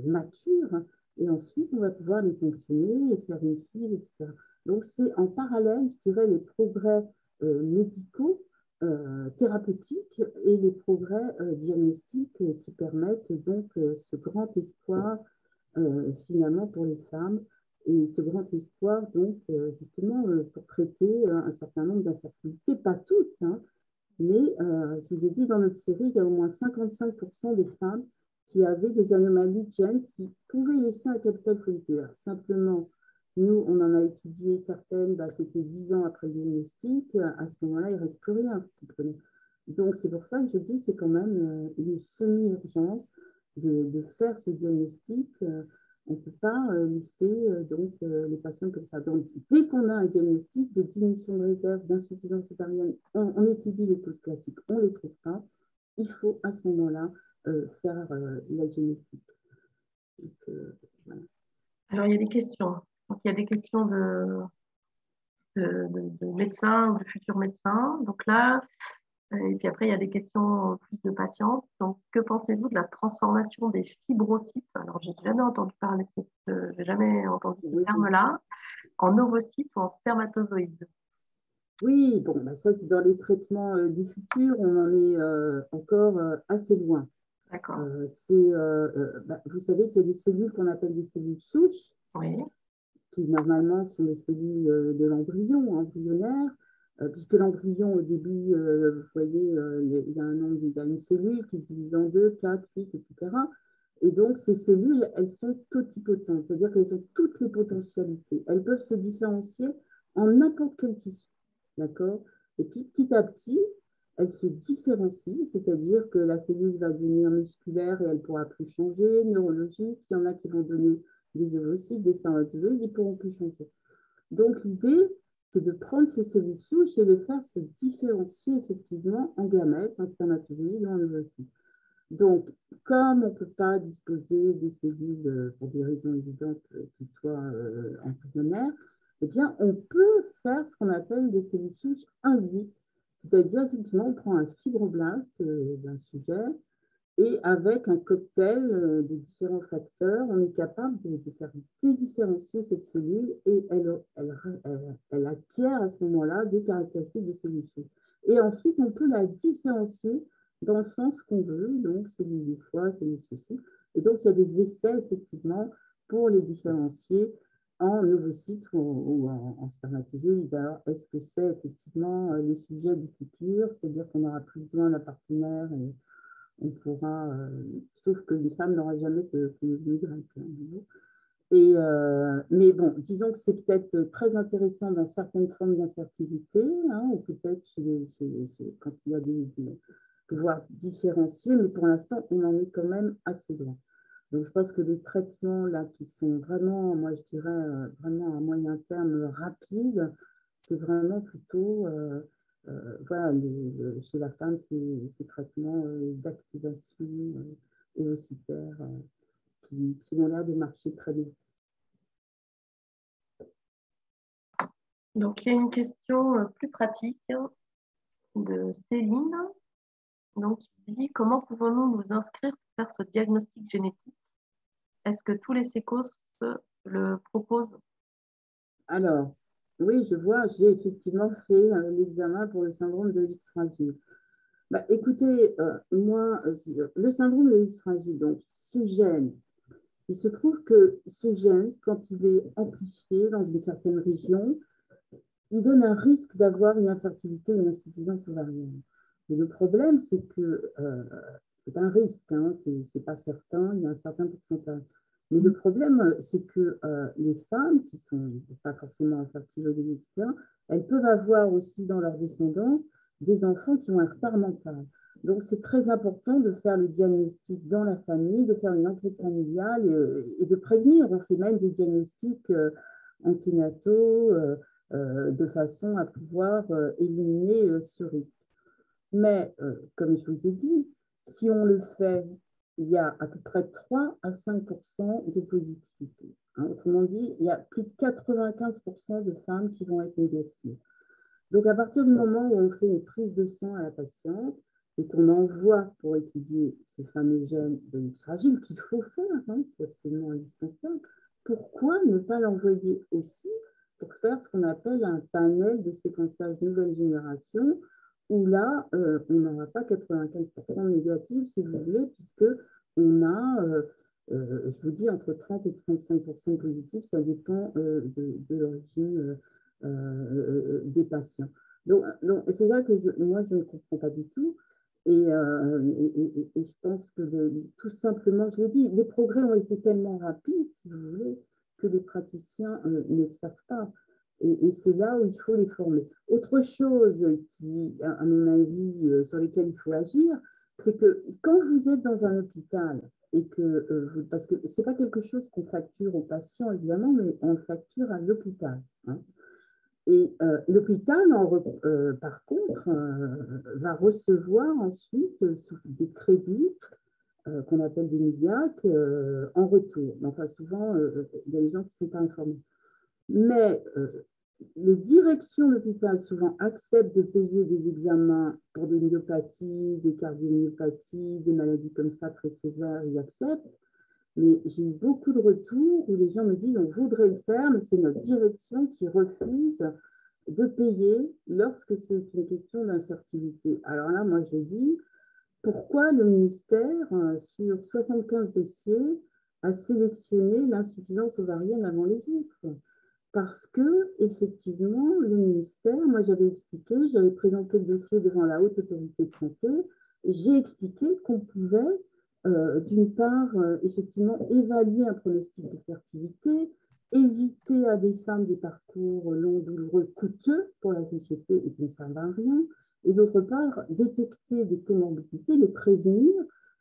matures. Et ensuite, on va pouvoir les fonctionner et faire une fille, etc. Donc, c'est en parallèle, je dirais, les progrès médicaux, thérapeutiques et les progrès diagnostiques qui permettent donc ce grand espoir finalement pour les femmes et ce grand espoir, donc, justement, pour traiter un certain nombre d'infertilités, pas toutes, hein, mais je vous ai dit, dans notre série, il y a au moins 55% des femmes qui avaient des anomalies de gènes qui pouvaient laisser un capital folliculaire. Simplement, nous, on en a étudié certaines, bah, c'était 10 ans après le diagnostic, à ce moment-là, il ne reste plus rien. Donc, c'est pour ça que je dis que c'est quand même une semi-urgence de faire ce diagnostic. On ne peut pas laisser donc, les patients comme ça. Donc, dès qu'on a un diagnostic de diminution de réserve, d'insuffisance ovarienne, on étudie les causes classiques, on ne les trouve pas. Il faut à ce moment-là faire la génétique. Donc, voilà. Alors, il y a des questions. Donc, il y a des questions de médecins ou de futurs médecins. Donc là, et puis après, il y a des questions plus de patientes. Donc, que pensez-vous de la transformation des fibrocytes? Alors, j'ai jamais entendu parler j'ai jamais entendu ce Oui, terme-là, en ovocytes ou en spermatozoïdes. oui, bon, bah ça c'est dans les traitements du futur, on en est encore assez loin. D'accord. Vous savez qu'il y a des cellules qu'on appelle des cellules souches, Oui. qui normalement sont les cellules de l'embryon, embryonnaire, puisque l'embryon au début, vous voyez, il y a un nombre, il y a une cellule qui se divise en 2, 4, 8, etc. Et donc ces cellules, elles sont totipotentes, c'est-à-dire qu'elles ont toutes les potentialités. Elles peuvent se différencier en n'importe quel tissu, d'accord? Et puis petit à petit, elles se différencient, c'est-à-dire que la cellule va devenir musculaire et elle ne pourra plus changer, neurologique, il y en a qui vont donner des ovocytes, des spermatozoïdes, ils ne pourront plus changer. Donc l'idée, c'est de prendre ces cellules souches et de faire se différencier effectivement en gamètes, en spermatozoïdes et en ovocytes. Donc, comme on ne peut pas disposer des cellules, pour des raisons évidentes, qui soient embryonnaires, eh bien, on peut faire ce qu'on appelle des cellules souches induites. C'est-à-dire, effectivement, on prend un fibroblaste d'un sujet et avec un cocktail de différents facteurs, on est capable de faire dédifférencier cette cellule et elle acquiert à ce moment-là des caractéristiques de cellule souche. Et ensuite, on peut la différencier dans le sens qu'on veut, donc cellule du foie, cellule ceci. Et donc, il y a des essais, effectivement, pour les différencier en ovocytes ou en spermatozoïdes. Alors, est-ce que c'est effectivement le sujet du futur, c'est-à-dire qu'on n'aura plus besoin d'un partenaire et on pourra, sauf que une femme n'aura jamais que le Y. Mais bon, disons que c'est peut-être très intéressant dans certaines formes d'infertilité, hein, ou peut-être quand il y a pouvoir différencier, mais pour l'instant, on en est quand même assez loin. Donc, je pense que les traitements là qui sont vraiment, moi je dirais, vraiment à moyen terme rapide, c'est vraiment plutôt voilà, chez la femme, ces traitements d'activation ovocytaire qui ont l'air de marcher très bien. Donc, il y a une question plus pratique de Céline, donc, qui dit comment pouvons-nous nous inscrire pour faire ce diagnostic génétique? Est-ce que tous les sécos le proposent? Alors, oui, je vois, j'ai effectivement fait l'examen pour le syndrome de X fragile. Bah, écoutez, moi, le syndrome de X fragile, donc ce gène, il se trouve que ce gène, quand il est amplifié dans une certaine région, il donne un risque d'avoir une infertilité, une insuffisance ovarienne. Et le problème, c'est que c'est un risque, hein, c'est pas certain, il y a un certain pourcentage. Mais le problème, c'est que les femmes qui sont pas forcément infertiles au début, etc., elles peuvent avoir aussi dans leur descendance des enfants qui ont un retard mental. Donc, c'est très important de faire le diagnostic dans la famille, de faire une enquête familiale et de prévenir. On fait même des diagnostics anténataux de façon à pouvoir éliminer ce risque. Mais, comme je vous ai dit, si on le fait, il y a à peu près 3 à 5 de positivité. Hein. Autrement dit, il y a plus de 95 de femmes qui vont être négatives. Donc, à partir du moment où on fait une prise de sang à la patiente et qu'on envoie pour étudier ce fameux gène de X fragile qu'il faut faire, hein, c'est absolument indispensable, pourquoi ne pas l'envoyer aussi pour faire ce qu'on appelle un panel de séquençage nouvelle génération, où là, on n'aura pas 95% négatifs, si vous voulez, puisque on a, je vous dis, entre 30 et 35% positifs, ça dépend de l'origine des patients. Donc c'est là que moi, je ne comprends pas du tout. Et je pense que tout simplement, je l'ai dit, les progrès ont été tellement rapides, si vous voulez, que les praticiens ne le savent pas. Et c'est là où il faut les former. Autre chose qui, à mon avis, sur lesquelles il faut agir, c'est que quand vous êtes dans un hôpital et que, parce que ce n'est pas quelque chose qu'on facture aux patients, évidemment, mais on facture à l'hôpital. Hein. Et l'hôpital, par contre, va recevoir ensuite sous des crédits qu'on appelle des milliacs en retour. Enfin, souvent, il y a des gens qui ne sont pas informés. Mais les directions d'hôpital souvent acceptent de payer des examens pour des myopathies, des cardiomyopathies, des maladies comme ça très sévères, ils acceptent. Mais j'ai eu beaucoup de retours où les gens me disent on voudrait le faire, mais c'est notre direction qui refuse de payer lorsque c'est une question d'infertilité. Alors là, moi, je dis, pourquoi le ministère, sur 75 dossiers, a sélectionné l'insuffisance ovarienne avant les autres? Parce que, effectivement, le ministère, moi, j'avais expliqué, j'avais présenté le dossier devant la Haute Autorité de Santé, et j'ai expliqué qu'on pouvait, d'une part, effectivement, évaluer un pronostic de fertilité, éviter à des femmes des parcours longs, douloureux, coûteux pour la société et qui ne servent à rien, et d'autre part, détecter des comorbidités, les prévenir,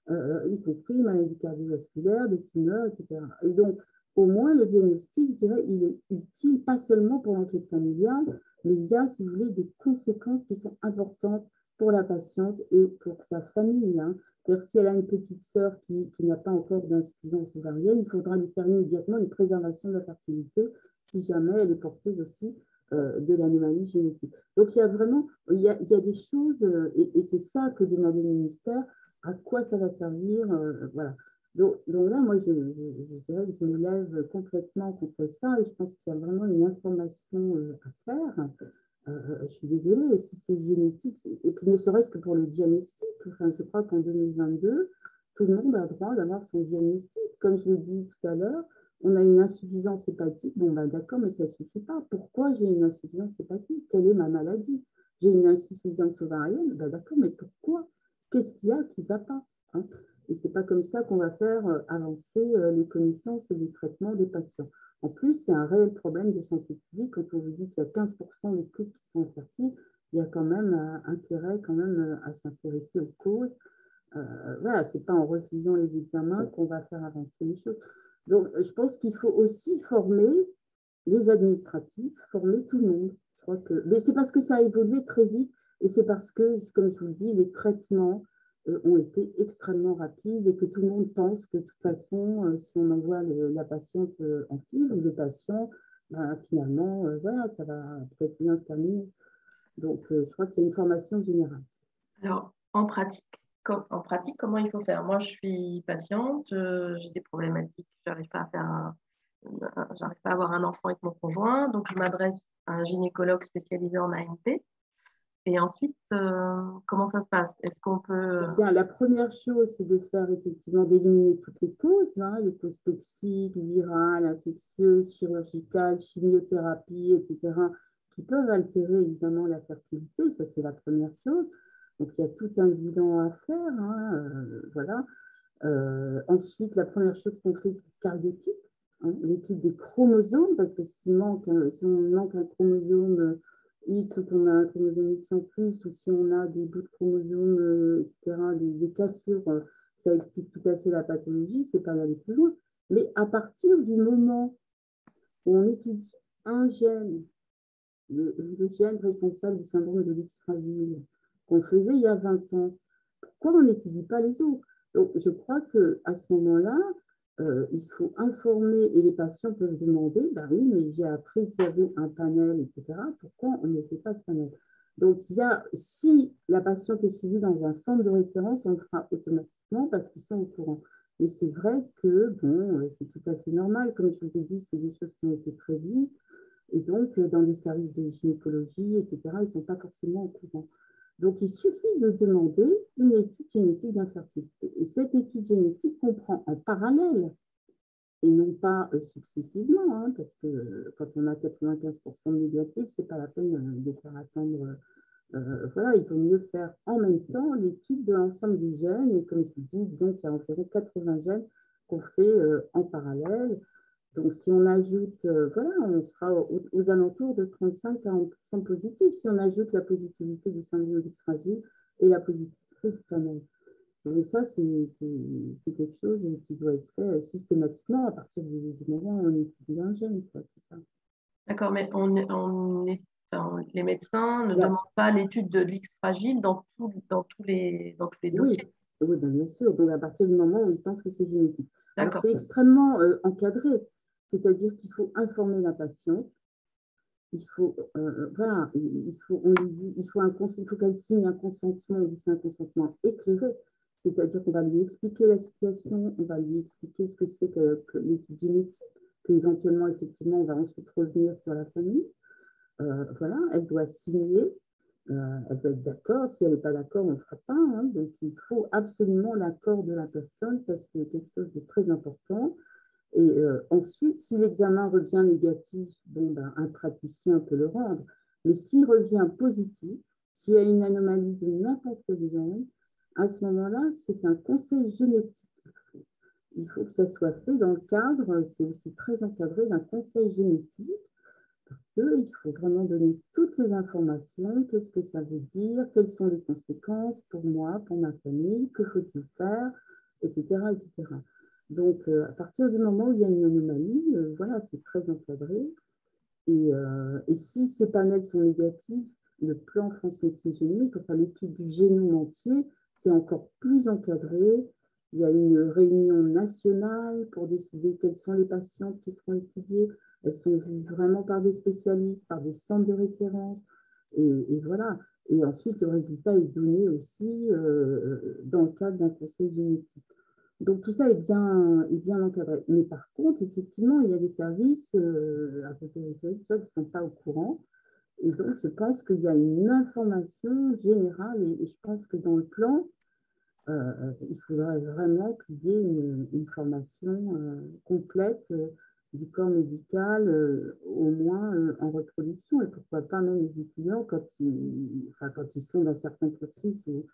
y compris maladies cardiovasculaires, des tumeurs, etc. Et donc, au moins, le diagnostic, je dirais, il est utile, pas seulement pour l'enquête familiale, mais il y a, si vous voulez, des conséquences qui sont importantes pour la patiente et pour sa famille. Hein. C'est-à-dire, si elle a une petite sœur qui n'a pas encore d'insuffisance ovarienne, il faudra lui faire immédiatement une préservation de la fertilité si jamais elle est porteuse aussi de l'anomalie génétique. Donc, il y a vraiment, il y a des choses, et c'est ça que demandait le ministère, à quoi ça va servir, voilà. Donc là, moi, je dirais que je me lève complètement contre ça et je pense qu'il y a vraiment une information à faire. Je suis désolée, si c'est génétique, et puis ne serait-ce que pour le diagnostic, enfin, je crois qu'en 2022, tout le monde a le droit d'avoir son diagnostic. Comme je l'ai dit tout à l'heure, on a une insuffisance hépatique, bon, ben, d'accord, mais ça ne suffit pas. Pourquoi j'ai une insuffisance hépatique? Quelle est ma maladie? J'ai une insuffisance ovarienne, ben, d'accord, mais pourquoi? Qu'est-ce qu'il y a qui ne va pas, hein? Et ce n'est pas comme ça qu'on va faire avancer les connaissances et les traitements des patients. En plus, c'est un réel problème de santé publique. Quand on vous dit qu'il y a 15% des couples qui sont infertiles, il y a quand même intérêt quand même, à s'intéresser aux causes. Voilà, ce n'est pas en refusant les examens qu'on va faire avancer les choses. Donc, je pense qu'il faut aussi former les administratifs, former tout le monde. Je crois que... Mais c'est parce que ça a évolué très vite et c'est parce que, comme je vous le dis, les traitements ont été extrêmement rapides et que tout le monde pense que de toute façon, si on envoie la patiente en file ou le patient, ben, finalement, voilà, ça va peut-être bien se terminer. Donc, je crois qu'il y a une formation générale. Alors, en pratique, comment il faut faire? Moi, je suis patiente, j'ai des problématiques, j'arrive pas à avoir un enfant avec mon conjoint, donc je m'adresse à un gynécologue spécialisé en AMP. Et ensuite, comment ça se passe? Est-ce qu'on peut... Eh bien, la première chose, c'est de faire effectivement d'éliminer toutes les causes, hein, les causes toxiques, virales, infectieuses, chirurgicales, chimiothérapie, etc., qui peuvent altérer évidemment la fertilité. Ça, c'est la première chose. Donc, il y a tout un bilan à faire. Hein, voilà. Ensuite, la première chose qu'on fait, c'est le cariotype, hein, l'étude des chromosomes, parce que si on manque un chromosome X ou qu'on a un chromosome X en plus, ou si on a des bouts de chromosomes, etc., des cassures, ça explique tout à fait la pathologie, c'est pas d'aller plus loin. Mais à partir du moment où on étudie un gène, le gène responsable du syndrome de l'X fragile, qu'on faisait il y a 20 ans. Pourquoi on n'étudie pas les autres? Donc, je crois qu'à ce moment-là, il faut informer et les patients peuvent demander, bah oui, mais j'ai appris qu'il y avait un panel, etc. Pourquoi on ne fait pas ce panel? Donc, si la patiente est suivie dans un centre de référence, on le fera automatiquement parce qu'ils sont au courant. Mais c'est vrai que, bon, c'est tout à fait normal. Comme je vous ai dit, c'est des choses qui ont été prévues. Et donc, dans les services de gynécologie, etc., ils ne sont pas forcément au courant. Donc, il suffit de demander une étude génétique d'infertilité. Et cette étude génétique comprend en parallèle, et non pas successivement, hein, parce que quand on a 95% de négatifs, ce n'est pas la peine de faire attendre. Voilà, il vaut mieux faire en même temps l'étude de l'ensemble du gène. Et comme je vous dis, disons qu'il y a environ 80 gènes qu'on fait en parallèle. Donc, si on ajoute, voilà, on sera aux alentours de 35-40% positifs si on ajoute la positivité du syndrome X fragile et la positivité du panel. Donc, ça, c'est quelque chose qui doit être fait systématiquement à partir du moment où on étudie un gène, c'est ça. D'accord, mais enfin, les médecins ne Alors, demandent pas l'étude de l'X fragile dans tous les oui, dossiers. oui ben, bien sûr. Donc, à partir du moment où ils pensent que c'est génétique. Alors, D'accord. c'est extrêmement encadré, c'est-à-dire qu'il faut informer la patiente. Voilà, il faut qu'elle signe un consentement, c'est un consentement éclairé, c'est-à-dire qu'on va lui expliquer la situation, on va lui expliquer ce que c'est que l'étude génétique, qu'éventuellement, effectivement, on va ensuite revenir sur la famille. Voilà, elle doit signer, elle doit être d'accord. Si elle n'est pas d'accord, on ne le fera pas. Hein. Donc, il faut absolument l'accord de la personne. Ça, c'est quelque chose de très important. Et ensuite, si l'examen revient négatif, bon, ben, un praticien peut le rendre. Mais s'il revient positif, s'il y a une anomalie de n'importe quel gène, à ce moment-là, c'est un conseil génétique. Il faut que ça soit fait dans le cadre, c'est aussi très encadré, d'un conseil génétique parce qu'il faut vraiment donner toutes les informations, qu'est-ce que ça veut dire, quelles sont les conséquences pour moi, pour ma famille, que faut-il faire, etc., etc. Donc, à partir du moment où il y a une anomalie, voilà, c'est très encadré. Et si ces panels sont négatifs, le plan France Médecine Génomique, enfin l'étude du génome entier, c'est encore plus encadré. Il y a une réunion nationale pour décider quels sont les patients qui seront étudiés. Elles sont vues vraiment par des spécialistes, par des centres de référence. Et voilà. Et ensuite, le résultat est donné aussi dans le cadre d'un conseil génétique. Donc tout ça est bien encadré. Mais par contre, effectivement, il y a des services à côté qui ne sont pas au courant. Et donc, je pense qu'il y a une information générale et je pense que dans le plan, il faudrait vraiment qu'il y ait une formation complète du corps médical, au moins en reproduction. Et pourquoi pas même les étudiants, quand ils sont dans certains cursus où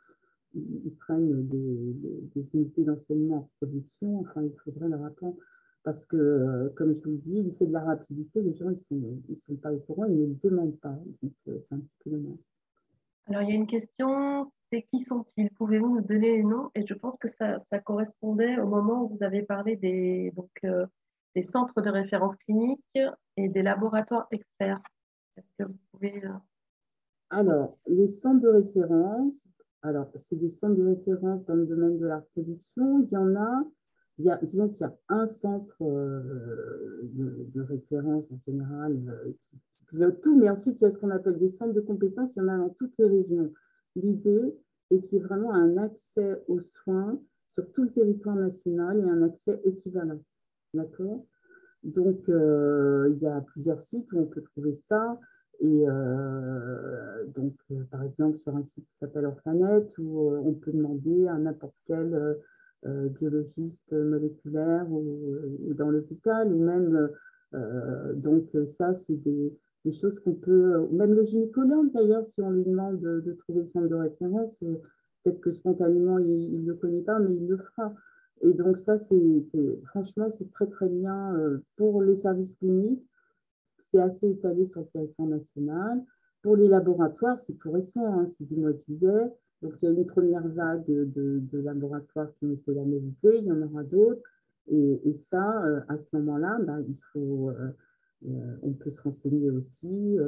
ils prennent des unités d'enseignement en production, enfin, il faudrait leur apprendre. Parce que, comme je vous le dis, du fait de la rapidité, les gens, ils sont pas au courant, ils ne le demandent pas. Donc, c'est un petit peu dommage. Alors, il y a une question, c'est qui sont-ils? Pouvez-vous nous donner les noms? Et je pense que ça correspondait au moment où vous avez parlé des centres de référence clinique et des laboratoires experts. Est-ce que vous pouvez... Alors, les centres de référence, alors, c'est des centres de référence dans le domaine de la reproduction. Disons qu'il y a un centre de référence en général qui pilote tout, mais ensuite, il y a ce qu'on appelle des centres de compétences, il y en a dans toutes les régions. L'idée est qu'il y ait vraiment un accès aux soins sur tout le territoire national et un accès équivalent. D'accord? Donc, il y a plusieurs sites où on peut trouver ça. Et donc, par exemple, sur un site qui s'appelle Orphanet, où on peut demander à n'importe quel biologiste moléculaire ou dans l'hôpital, ou même, donc ça, c'est des choses qu'on peut, même le gynécologue d'ailleurs, si on lui demande de trouver le centre de référence, peut-être que spontanément, il ne le connaît pas, mais il le fera. Et donc ça, franchement, c'est très très bien pour les services cliniques. C'est assez étalé sur le territoire national. Pour les laboratoires, c'est tout récent, hein, c'est du mois de juillet. Donc il y a une première vague de laboratoires qui ont été labellisés, il y en aura d'autres. Et ça, à ce moment-là, ben, on peut se renseigner aussi.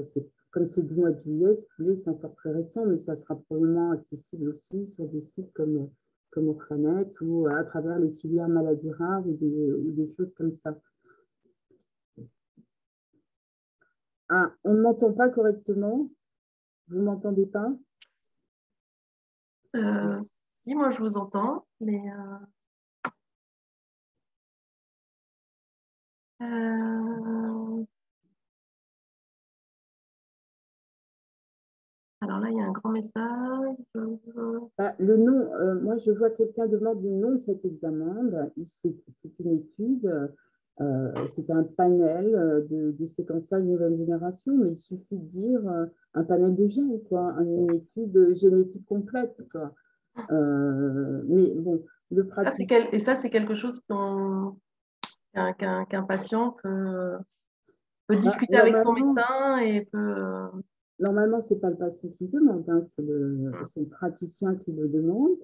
comme c'est du mois de juillet, si vous voulez, c'est encore très récent, mais ça sera probablement accessible aussi sur des sites comme Ocranet ou à travers les filières maladies rares ou des choses comme ça. Ah, on ne m'entend pas correctement? Vous ne m'entendez pas? Si, moi je vous entends, mais alors là, il y a un grand message. Le nom, moi je vois quelqu'un demande le nom de cet examen. C'est une étude, c'est un panel de séquençage nouvelle génération, mais il suffit de dire un panel de gènes, quoi, une étude génétique complète, quoi. Mais bon, le praticien. Et ça, c'est quelque chose qu'un patient peut discuter avec son médecin et peut. Normalement, ce n'est pas le patient qui le demande, hein, c'est le praticien qui le demande.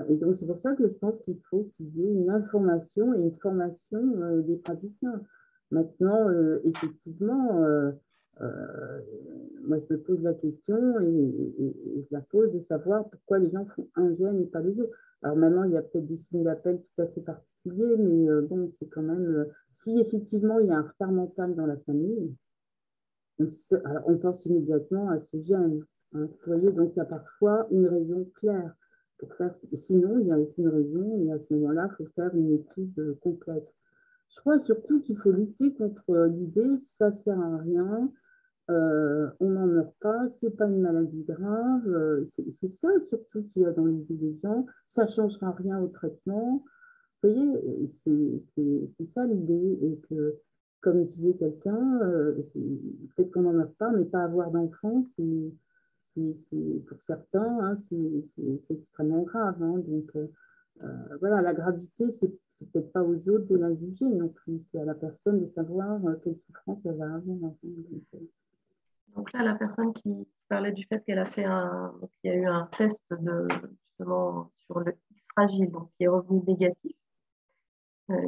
Et donc, c'est pour ça que je pense qu'il faut qu'il y ait une information et une formation des praticiens. Maintenant, effectivement, moi, je me pose la question et je la pose de savoir pourquoi les gens font un gène et pas les autres. Alors maintenant, il y a peut-être des signes d'appel tout à fait particuliers, mais bon, c'est quand même… si effectivement, il y a un retard mental dans la famille, alors on pense immédiatement à ce gène. Hein, vous voyez, donc il y a parfois une raison claire pour faire. Sinon, il n'y a aucune raison et à ce moment-là, il faut faire une étude complète. Je crois surtout qu'il faut lutter contre l'idée ça ne sert à rien, on n'en meurt pas, ce n'est pas une maladie grave. C'est ça surtout qu'il y a dans l'idée des gens. Ça ne changera rien au traitement. Vous voyez, c'est ça l'idée. Et que, comme disait quelqu'un, peut-être qu'on n'en meurt pas, mais pas avoir d'enfant, pour certains, hein, c'est extrêmement grave. Hein. Donc, voilà, la gravité, c'est peut-être pas aux autres de la juger non plus. C'est à la personne de savoir quelle souffrance elle va avoir. Donc là, la personne qui parlait du fait qu'elle a fait donc il y a eu un test justement sur le X fragile, donc qui est revenu négatif,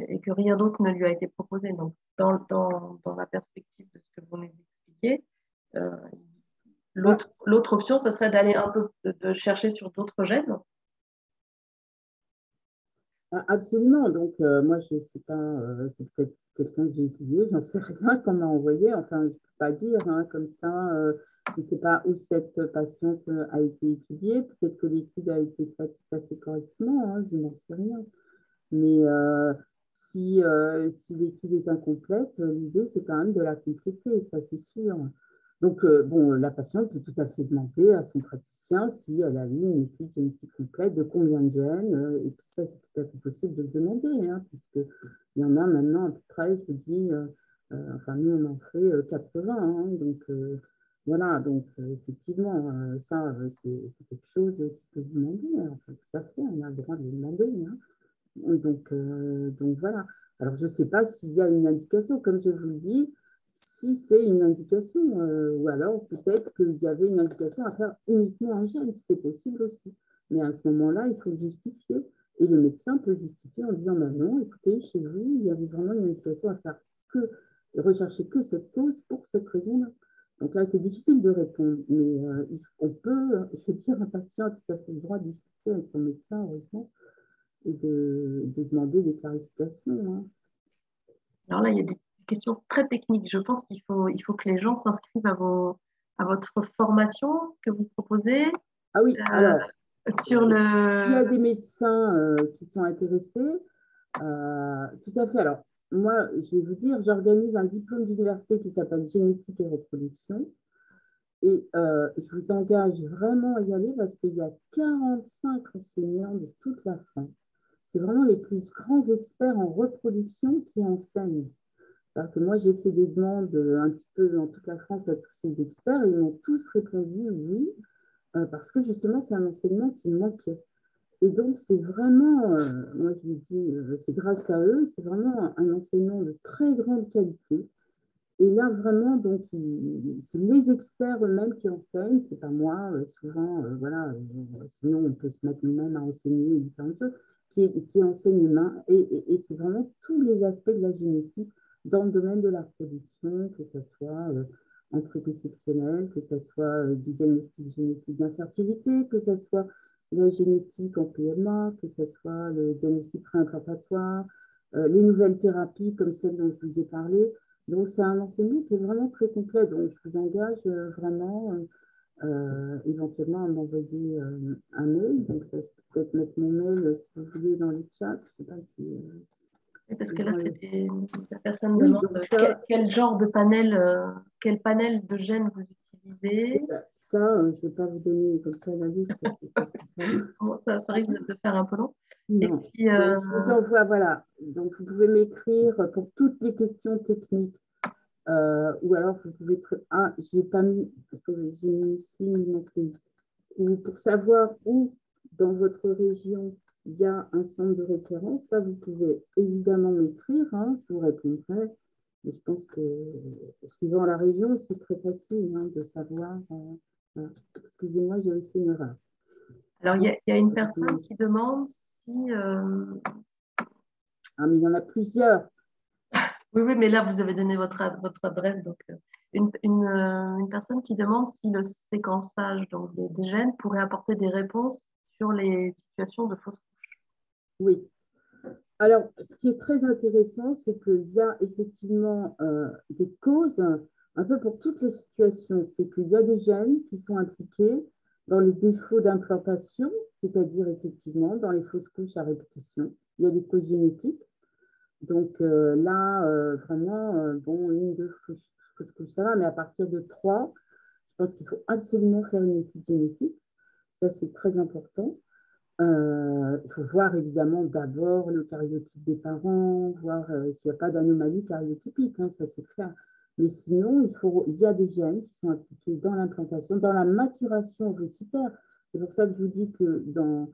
et que rien d'autre ne lui a été proposé. Donc, dans la perspective de ce que vous nous expliquez, l'autre option, ça serait d'aller un peu de chercher sur d'autres gènes. Absolument. Donc, moi, je ne sais pas, c'est peut-être quelqu'un que j'ai étudié, j'en sais rien qu'on m'a envoyé. Enfin, je ne peux pas dire hein, comme ça. Je ne sais pas où cette patiente a été étudiée. Peut-être que l'étude a été faite tout à fait correctement. Hein, je n'en sais rien. Mais si l'étude est incomplète, l'idée, c'est quand même de la compléter, ça c'est sûr. Donc, bon, la patiente peut tout à fait demander à son praticien si elle a eu une étude génétique complète de combien de gènes, et tout ça, c'est tout à fait possible de le demander, hein, puisqu'il y en a maintenant à peu près, je vous dis, enfin, nous, on en fait 80, hein, donc voilà, donc effectivement, ça, c'est quelque chose qui peut se demander, hein, enfin, tout à fait, on a le droit de le demander, hein. Donc voilà. Alors, je ne sais pas s'il y a une indication, comme je vous le dis, si c'est une indication, ou alors peut-être qu'il y avait une indication à faire uniquement un gène, c'est possible aussi. Mais à ce moment-là, il faut le justifier. Et le médecin peut justifier en disant, ben non, écoutez, chez vous, il y avait vraiment une indication à faire que, rechercher que cette cause pour cette raison-là. Donc là, c'est difficile de répondre, mais on peut, je veux dire, un patient a tout à fait le droit de discuter avec son médecin, heureusement, et de demander des clarifications. Hein. Alors là, il y a des questions très techniques. Je pense qu'il faut que les gens s'inscrivent à votre formation que vous proposez. Ah oui, alors, sur le... il y a des médecins qui sont intéressés. Tout à fait. Alors, moi, je vais vous dire, j'organise un diplôme d'université qui s'appelle Génétique et Reproduction. Et je vous engage vraiment à y aller parce qu'il y a 45 enseignants de toute la France. C'est vraiment les plus grands experts en reproduction qui enseignent. Alors que moi, j'ai fait des demandes un petit peu dans toute la France à tous ces experts et ils m'ont tous répondu oui, parce que justement, c'est un enseignement qui me manquait. Et donc, c'est vraiment, moi je vous dis, c'est grâce à eux, c'est vraiment un enseignement de très grande qualité. Et là, vraiment, donc, c'est les experts eux-mêmes qui enseignent, c'est pas moi, souvent, voilà, sinon on peut se mettre nous-mêmes à enseigner différentes choses, qui enseignent eux-mêmes. Et c'est vraiment tous les aspects de la génétique dans le domaine de la reproduction, que ce soit en préconceptionnel, que ce soit du diagnostic génétique d'infertilité, que ce soit la génétique en PMA, que ce soit le diagnostic préimplantatoire, les nouvelles thérapies comme celles dont je vous ai parlé. Donc, c'est un enseignement qui est vraiment très complet. Donc, je vous engage vraiment éventuellement à m'envoyer un mail. Donc, ça, je peux peut-être mettre mon mail si vous voulez dans le chat. Je ne sais pas si. Parce que là, la personne Oui, demande donc ça, quel genre de panel, quel panel de gènes vous utilisez. ça je ne vais pas vous donner comme ça la liste parce que ça serait vraiment. Bon, ça risque de faire un peu long. Et Non. puis, Donc, je vous envoie, voilà. Donc, vous pouvez m'écrire pour toutes les questions techniques. Ou alors, vous pouvez. Ah, j'ai pas mis. J'ai mis ici, ou pour savoir où dans votre région il y a un centre de référence, ça vous pouvez évidemment m'écrire, hein, je vous répondrai. Mais je pense que suivant la région, c'est très facile hein, de savoir. Excusez-moi, j'ai fait une erreur. alors, il y a une personne qui demande si. Ah, mais il y en a plusieurs. Oui, oui, mais là, vous avez donné votre adresse. Donc, une personne qui demande si le séquençage donc, des gènes pourrait apporter des réponses sur les situations de fausse couche. Oui. Alors, ce qui est très intéressant, c'est qu'il y a effectivement des causes un peu pour toutes les situations. C'est qu'il y a des gènes qui sont impliqués dans les défauts d'implantation, c'est-à-dire effectivement dans les fausses couches à répétition. Il y a des causes génétiques. Donc là, vraiment, bon, une, deux fausses couches, ça va, mais à partir de trois, je pense qu'il faut absolument faire une étude génétique. Ça, c'est très important. Il faut voir évidemment d'abord le karyotype des parents, voir s'il n'y a pas d'anomalie karyotypique, hein, ça c'est clair. Mais sinon, il y a des gènes qui sont impliqués dans l'implantation, dans la maturation ovocytaire. C'est pour ça que je vous dis que dans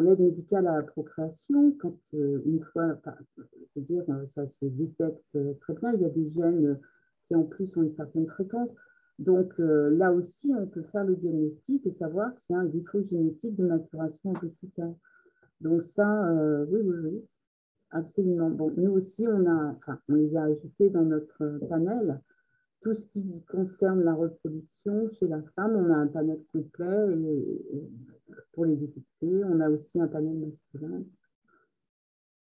l'aide médicale à la procréation, quand une fois, enfin, je veux dire, ça se détecte très bien, il y a des gènes qui en plus ont une certaine fréquence. Donc là aussi, on peut faire le diagnostic et savoir qu'il y a un défaut génétique de maturation ovocytaire. Donc ça, oui, oui, oui, absolument. Bon, nous aussi, on les a ajoutés dans notre panel. Tout ce qui concerne la reproduction chez la femme, on a un panel complet pour les détecter. On a aussi un panel masculin.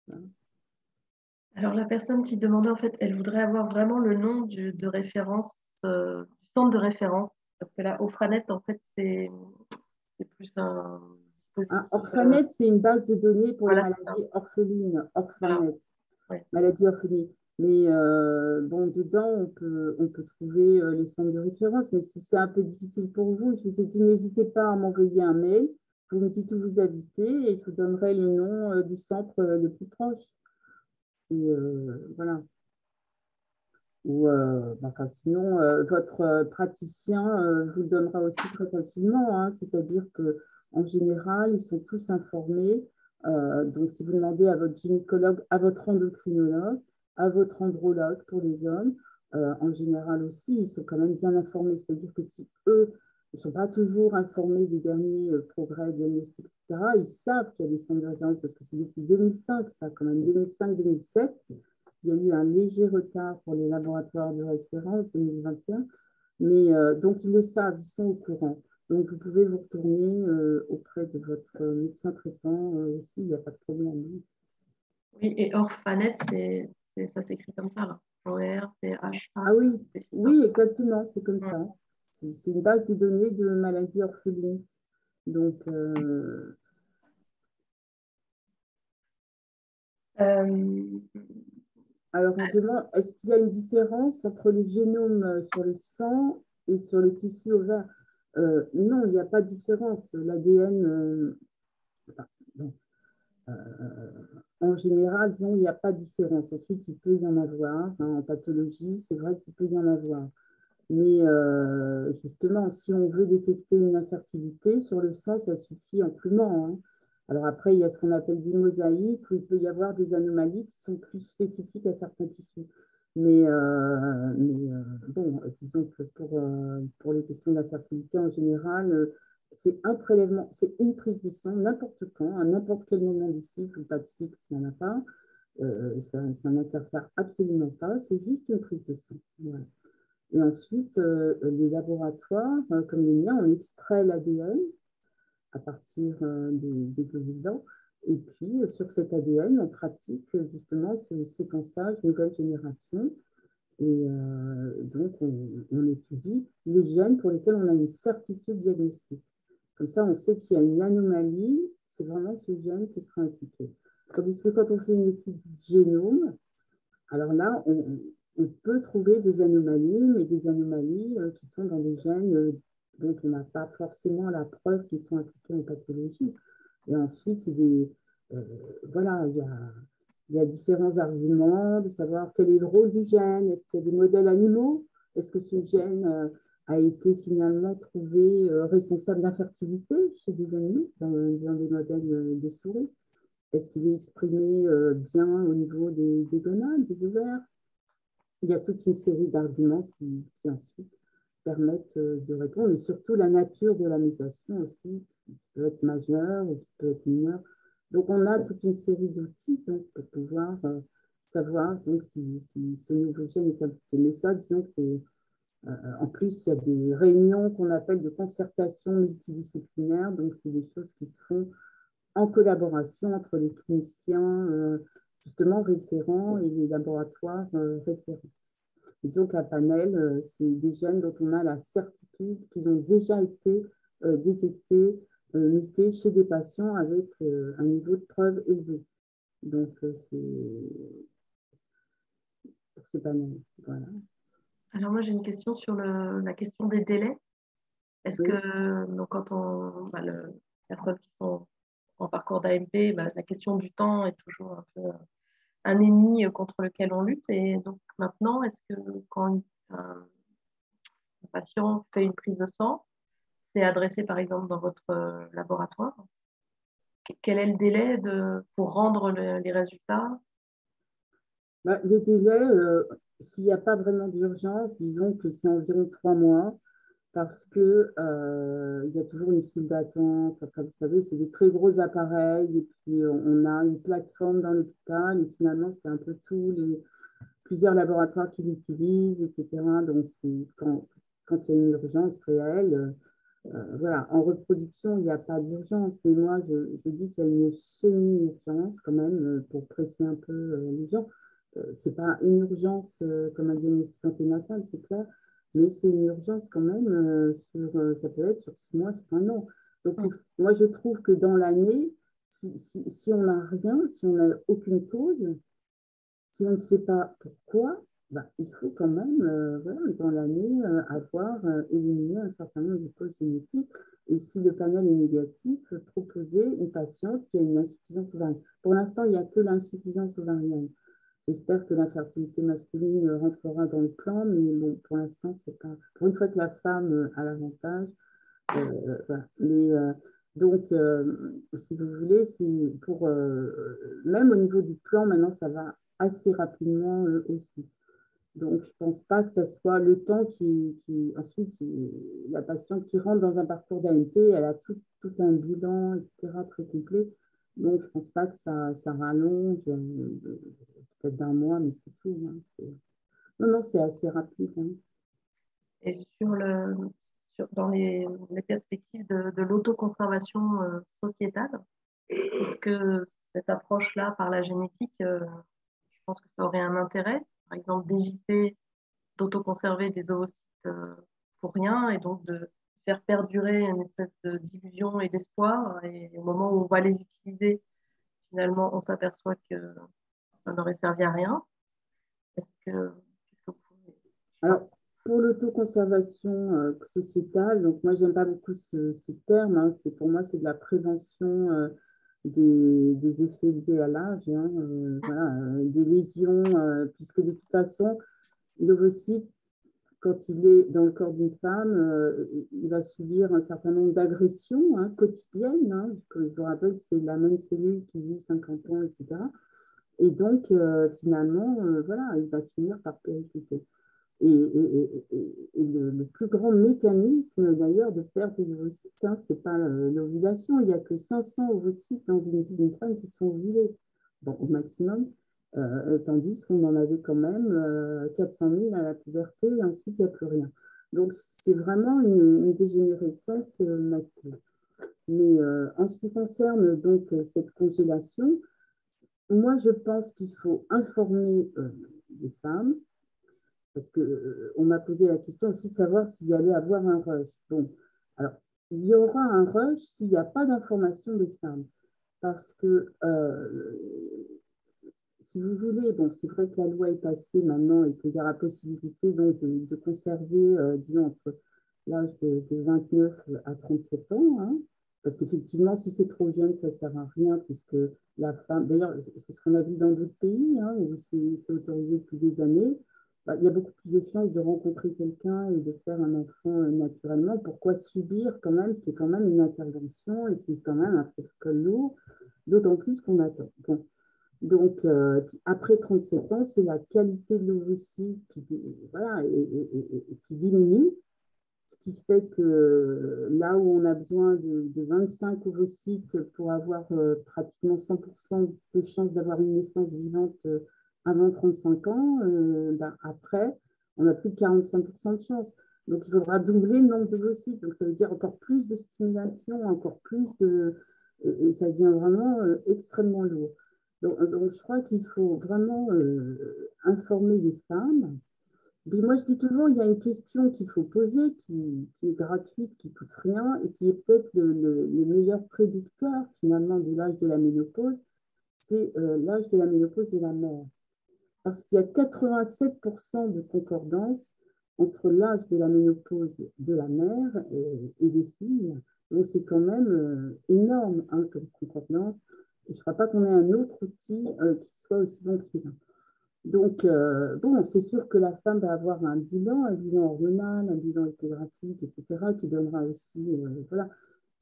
Voilà. Alors, la personne qui demandait, en fait, elle voudrait avoir vraiment le nom de référence, du centre de référence. Parce que là, Ofranet, en fait, c'est plus un dispositif. Orphanet, c'est une base de données pour Voilà, les maladies orphelines. voilà. Orphanet, Ouais. maladie orpheline. Mais bon, dedans, on peut trouver les centres de référence. Mais si c'est un peu difficile pour vous, je vous ai dit, n'hésitez pas à m'envoyer un mail. Vous me dites où vous habitez et je vous donnerai le nom du centre le plus proche. Et voilà. Ou enfin, sinon, votre praticien vous le donnera aussi très facilement. Hein. C'est-à-dire qu'en général, ils sont tous informés. Donc, si vous demandez à votre gynécologue, à votre endocrinologue, à votre andrologue pour les hommes, en général aussi, ils sont quand même bien informés. C'est-à-dire que si eux ne sont pas toujours informés des derniers progrès diagnostiques, etc., ils savent qu'il y a des centres de référence parce que c'est depuis 2005, ça, quand même, 2005-2007. Il y a eu un léger retard pour les laboratoires de référence 2021, mais donc ils le savent, ils sont au courant. Donc vous pouvez vous retourner auprès de votre médecin traitant aussi, il n'y a pas de problème. Oui, et Orphanet, ça s'écrit comme ça, là. O-R-P-H-A. Ah oui, C'est ça. oui, exactement, c'est comme Mm. ça. C'est une base de données de maladies orphelines. Donc, Euh, alors on demande, est-ce qu'il y a une différence entre le génome sur le sang et sur le tissu ovaire? Non, il n'y a pas de différence. L'ADN, bon, en général, disons, il n'y a pas de différence. Ensuite, il peut y en avoir. Hein, en pathologie, c'est vrai qu'il peut y en avoir. Mais justement, si on veut détecter une infertilité, sur le sang, ça suffit amplement. Hein. Alors après, il y a ce qu'on appelle des mosaïques, où il peut y avoir des anomalies qui sont plus spécifiques à certains tissus. Mais bon, disons que pour les questions d'infertilité en général, c'est un prélèvement, c'est une prise de sang n'importe quand, à n'importe quel moment du cycle ou pas de cycle, s'il n'y en a pas. Ça n'interfère absolument pas, c'est juste une prise de sang. Voilà. Et ensuite, les laboratoires, comme le mien, on extrait l'ADN à partir des goélands. Et puis, sur cet ADN, on pratique justement ce séquençage nouvelle génération. Et donc, on étudie les gènes pour lesquels on a une certitude diagnostique. Comme ça, on sait que s'il y a une anomalie, c'est vraiment ce gène qui sera impliqué. Tandis que quand on fait une étude du génome, alors là, on peut trouver des anomalies, mais des anomalies qui sont dans des gènes dont on n'a pas forcément la preuve qu'ils sont impliqués en pathologie. Et ensuite, euh, voilà, il y a différents arguments de savoir quel est le rôle du gène. Est-ce qu'il y a des modèles animaux? Est-ce que ce gène a été finalement trouvé responsable d'infertilité chez des animaux dans des modèles de souris? Est-ce qu'il est exprimé bien au niveau des gonades, des ovaires? Il y a toute une série d'arguments qui ensuite permettent de répondre, et surtout la nature de la mutation aussi, qui peut être majeure ou qui peut être mineure. Donc, on a toute une série d'outils donc, pour pouvoir savoir donc, si ce nouveau gène est impliqué. Mais ça, disons que c'est. En plus, il y a des réunions qu'on appelle de concertation multidisciplinaire, donc c'est des choses qui se font en collaboration entre les cliniciens justement référents et les laboratoires référents. Disons qu'un panel, c'est des gènes dont on a la certitude qu'ils ont déjà été détectés, mutés chez des patients avec un niveau de preuve élevé. Donc, c'est pour ces panels. Voilà. Alors moi, j'ai une question sur la question des délais. Est-ce Oui. que donc, quand les personnes qui sont en parcours d'AMP, la question du temps est toujours un peu un ennemi contre lequel on lutte. Et donc maintenant, est-ce que quand un patient fait une prise de sang, c'est adressé par exemple dans votre laboratoire? Quel est le délai pour rendre les résultats? Le délai, s'il n'y a pas vraiment d'urgence, disons que c'est environ 3 mois, parce que il y a toujours une file d'attente. Enfin, vous savez, c'est des très gros appareils, et puis on a une plateforme dans l'hôpital, et finalement, c'est un peu plusieurs laboratoires qui l'utilisent, etc. Donc, quand il y a une urgence réelle, voilà, en reproduction, il n'y a pas d'urgence, mais moi, je dis qu'il y a une semi-urgence quand même pour presser un peu les gens. Ce n'est pas une urgence comme un diagnostic anténatal, c'est clair, mais c'est une urgence quand même ça peut être sur 6 mois, sur un an. Donc, moi, je trouve que dans l'année, si on n'a rien, si on n'a aucune cause, si on ne sait pas pourquoi, il faut quand même, voilà, dans l'année, avoir éliminé un certain nombre de causes génétiques. Et si le panel est négatif, proposer une patiente qui a une insuffisance ovarienne. Pour l'instant, il n'y a que l'insuffisance ovarienne. J'espère que l'infertilité masculine rentrera dans le plan, mais bon, pour l'instant, c'est pas. Pour une fois que la femme a l'avantage, voilà. Mais donc, si vous voulez, c'est pour même au niveau du plan, maintenant, ça va assez rapidement aussi. Donc, je ne pense pas que ce soit le temps ensuite, la patiente qui rentre dans un parcours d'AMP, elle a tout un bilan, etc., très complet. Donc, je ne pense pas que ça rallonge peut-être d'un mois, mais c'est tout. Hein. Non, non, c'est assez rapide. Hein. Et dans les perspectives de l'autoconservation sociétale, est-ce que cette approche-là par la génétique, je pense que ça aurait un intérêt, par exemple, d'éviter d'autoconserver des ovocytes pour rien et donc de faire perdurer une espèce d'illusion et d'espoir. Et au moment où on va les utiliser, finalement, on s'aperçoit que ça n'aurait servi à rien. Qu'est-ce que vous pouvez... Alors, pour l'autoconservation sociétale, donc moi, j'aime pas beaucoup ce terme. Hein, pour moi, c'est de la prévention des effets liés à l'âge, hein, voilà, des lésions, puisque de toute façon, l'ovocyte, quand il est dans le corps d'une femme, il va subir un certain nombre d'agressions quotidiennes. Hein, je vous rappelle que c'est la même cellule qui vit 50 ans, etc. Et donc, finalement, voilà, il va finir par péricliter. Et le plus grand mécanisme d'ailleurs de perte des ovocytes, ce n'est pas l'ovulation. Il n'y a que 500 ovocytes dans une vie d'une femme qui sont ovulés, bon, au maximum. Tandis qu'on en avait quand même 400 000 à la puberté et ensuite il n'y a plus rien. Donc c'est vraiment une dégénérescence massive. Mais en ce qui concerne donc cette congélation, moi je pense qu'il faut informer les femmes, parce qu'on on m'a posé la question aussi de savoir s'il y allait avoir un rush. Bon, alors il y aura un rush s'il n'y a pas d'information des femmes. Parce que si vous voulez, bon, c'est vrai que la loi est passée maintenant et qu'il y aura possibilité donc, de conserver, disons, entre l'âge de 29 à 37 ans, hein, parce qu'effectivement, si c'est trop jeune, ça ne sert à rien, puisque la femme, d'ailleurs, c'est ce qu'on a vu dans d'autres pays, hein, où c'est autorisé depuis des années, bah, il y a beaucoup plus de chances de rencontrer quelqu'un et de faire un enfant naturellement. Pourquoi subir quand même, ce qui est quand même une intervention et c'est quand même un protocole lourd, d'autant plus qu'on attend. Bon. Donc, après 37 ans, c'est la qualité de l'ovocyte qui, voilà, et qui diminue, ce qui fait que là où on a besoin de 25 ovocytes pour avoir pratiquement 100% de chances d'avoir une naissance vivante avant 35 ans, ben après, on a plus de 45% de chance. Donc, il faudra doubler le nombre d'ovocytes. Donc, ça veut dire encore plus de stimulation, encore plus de... Et ça devient vraiment extrêmement lourd. Donc, je crois qu'il faut vraiment informer les femmes. Puis moi, je dis toujours, il y a une question qu'il faut poser, qui est gratuite, qui ne coûte rien et qui est peut-être le meilleur prédicteur finalement de l'âge de la ménopause, c'est l'âge de la ménopause de la mère. Parce qu'il y a 87% de concordance entre l'âge de la ménopause de la mère et des filles. Donc c'est quand même énorme hein, comme concordance. Et je ne crois pas qu'on ait un autre outil qui soit aussi bon que celui-là. Donc, bon, c'est sûr que la femme va avoir un bilan hormonal, un bilan échographique, etc., qui donnera aussi, voilà.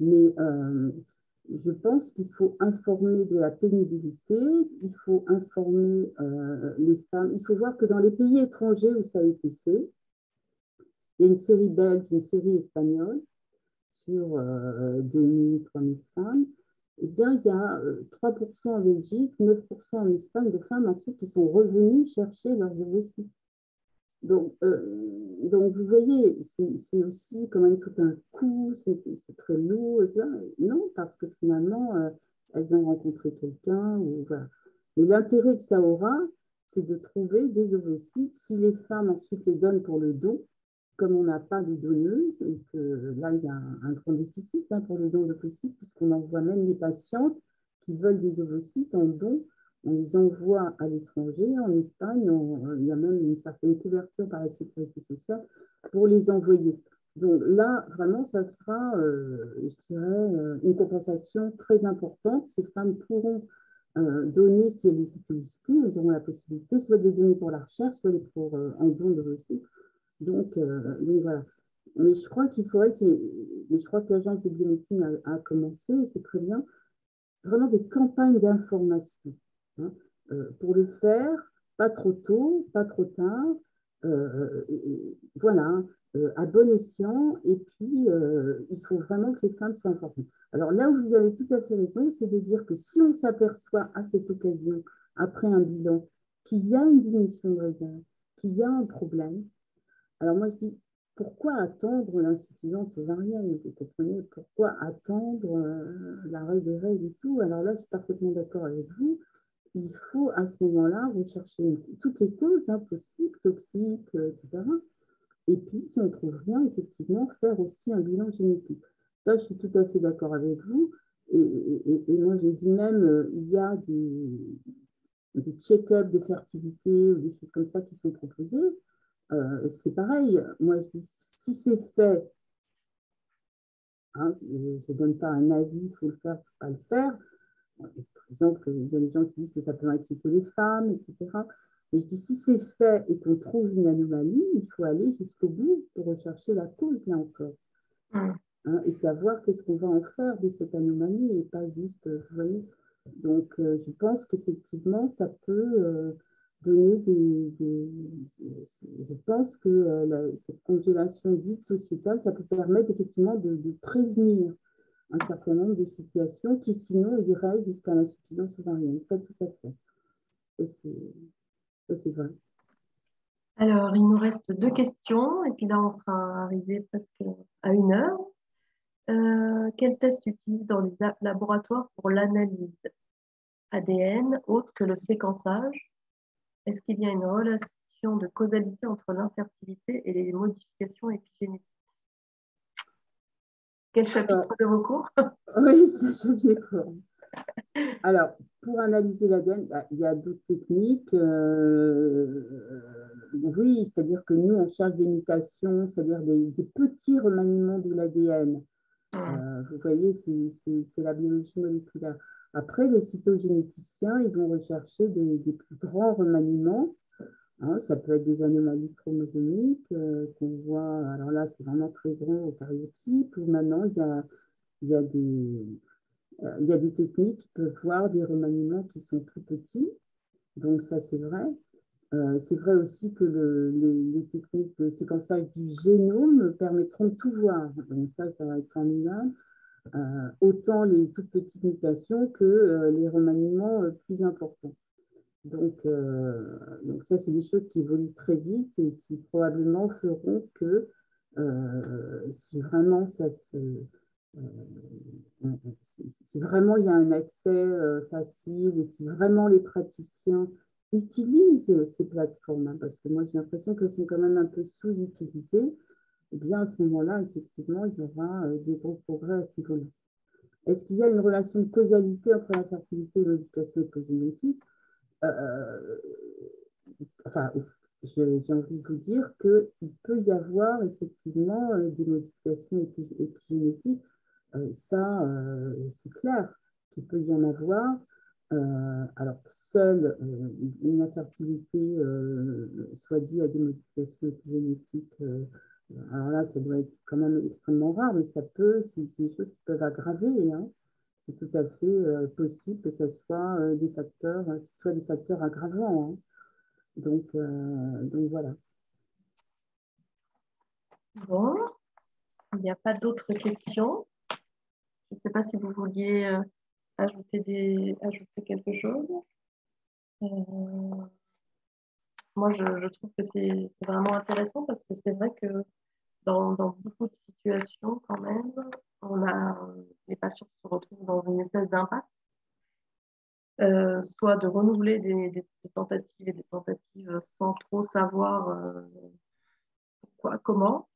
Mais je pense qu'il faut informer de la pénibilité, il faut informer les femmes. Il faut voir que dans les pays étrangers où ça a été fait, il y a une série belge, une série espagnole sur 2000, 3000 femmes. Eh bien, il y a 3% en Belgique, 9% en Espagne de femmes ensuite qui sont revenues chercher leurs ovocytes. Donc, vous voyez, c'est aussi quand même tout un coût, c'est très lourd. Et non, parce que finalement, elles ont rencontré quelqu'un. Voilà. Mais l'intérêt que ça aura, c'est de trouver des ovocytes. Si les femmes ensuite les donnent pour le don, comme on n'a pas de donneuse, et que là, il y a un grand déficit hein, pour le don d'ovocytes, puisqu'on envoie même les patientes qui veulent des ovocytes en don on les envoie à l'étranger, en Espagne, il y a même une certaine couverture par la sécurité sociale pour les envoyer. Donc là, vraiment, ça sera, je dirais, une compensation très importante. Ces femmes pourront donner, si elles ne s'utilisent plus, elles auront la possibilité soit de les donner pour la recherche, soit pour en don de aussi. Donc voilà. Mais je crois qu'il faudrait mais je crois que l'agence de biomédecine a commencé, et c'est très bien, vraiment des campagnes d'information. Hein, pour le faire, pas trop tôt, pas trop tard, euh, voilà, à bon escient, et puis il faut vraiment que les femmes soient informées. Alors là où vous avez tout à fait raison, c'est de dire que si on s'aperçoit à cette occasion, après un bilan, qu'il y a une diminution de réserve, qu'il y a un problème, alors moi je dis, pourquoi attendre l'insuffisance ovarienne? Vous comprenez? Pourquoi attendre l'arrêt des règles et tout? Alors là, je suis parfaitement d'accord avec vous. Il faut à ce moment-là rechercher toutes les causes hein, possibles, toxiques, etc. Et puis, si on ne trouve rien, effectivement, faire aussi un bilan génétique. Ça, je suis tout à fait d'accord avec vous. Et moi, je dis même, il y a des check-ups de fertilité ou des choses comme ça qui sont proposées. C'est pareil. Moi, je dis, si c'est fait, hein, je ne donne pas un avis, il faut le faire, il ne faut pas le faire. Par exemple, il y a des gens qui disent que ça peut inquiéter les femmes, etc. Mais je dis, si c'est fait et qu'on trouve une anomalie, il faut aller jusqu'au bout pour rechercher la cause, là encore. Hein, et savoir qu'est-ce qu'on va en faire de cette anomalie et pas juste, vous voyez. Donc, je pense qu'effectivement, ça peut donner je pense que cette congélation dite sociétale, ça peut permettre effectivement de prévenir un certain nombre de situations qui sinon iraient jusqu'à l'insuffisance ovarienne. Ça, tout à fait. Ça, c'est vrai. Alors, il nous reste 2 questions et puis là, on sera arrivé presque à 1 heure. Quel test utilise dans les laboratoires pour l'analyse ADN autre que le séquençage? Est-ce qu'il y a une relation de causalité entre l'infertilité et les modifications épigénétiques? Quel chapitre de vos cours? Oui, ça, je viens cours. Alors, pour analyser l'ADN, il y a d'autres techniques. Oui, c'est-à-dire que nous, on cherche des mutations, c'est-à-dire des petits remaniements de l'ADN. Vous voyez, c'est la biologie moléculaire. Après, les cytogénéticiens, ils vont rechercher des plus grands remaniements. Hein, ça peut être des anomalies chromosomiques qu'on voit. Alors là, c'est vraiment très grand au karyotype. Ou maintenant, il y a il y a des techniques qui peuvent voir des remaniements qui sont plus petits. Donc ça, c'est vrai. C'est vrai aussi que les techniques de séquençage du génome permettront de tout voir. Donc ça va être formidable. Autant les toutes petites mutations que les remaniements plus importants. Donc ça, c'est des choses qui évoluent très vite et qui probablement feront que si vraiment ça se... si vraiment il y a un accès facile et si vraiment les praticiens utilisent ces plateformes, hein, parce que moi j'ai l'impression qu'elles sont quand même un peu sous-utilisées, eh bien à ce moment-là, effectivement, il y aura des gros progrès à ce niveau-là. Est-ce qu'il y a une relation de causalité entre la fertilité et l'éducation épigénétique? euh, Enfin, j'ai envie de vous dire qu'il peut y avoir effectivement des modifications épigénétiques. Ça, c'est clair qu'il peut y en avoir. Alors, seule une infertilité soit due à des modifications épigénétiques, alors là, ça doit être quand même extrêmement rare, mais ça peut, c'est des choses qui peuvent aggraver, hein. C'est tout à fait possible que ce soit des facteurs, qui soient des facteurs aggravants, hein. Donc voilà. Bon, il n'y a pas d'autres questions. Je ne sais pas si vous vouliez ajouter quelque chose. Moi, je trouve que c'est vraiment intéressant parce que c'est vrai que dans beaucoup de situations, quand même, les patients se retrouvent dans une espèce d'impasse, soit de renouveler des tentatives et des tentatives sans trop savoir pourquoi, comment.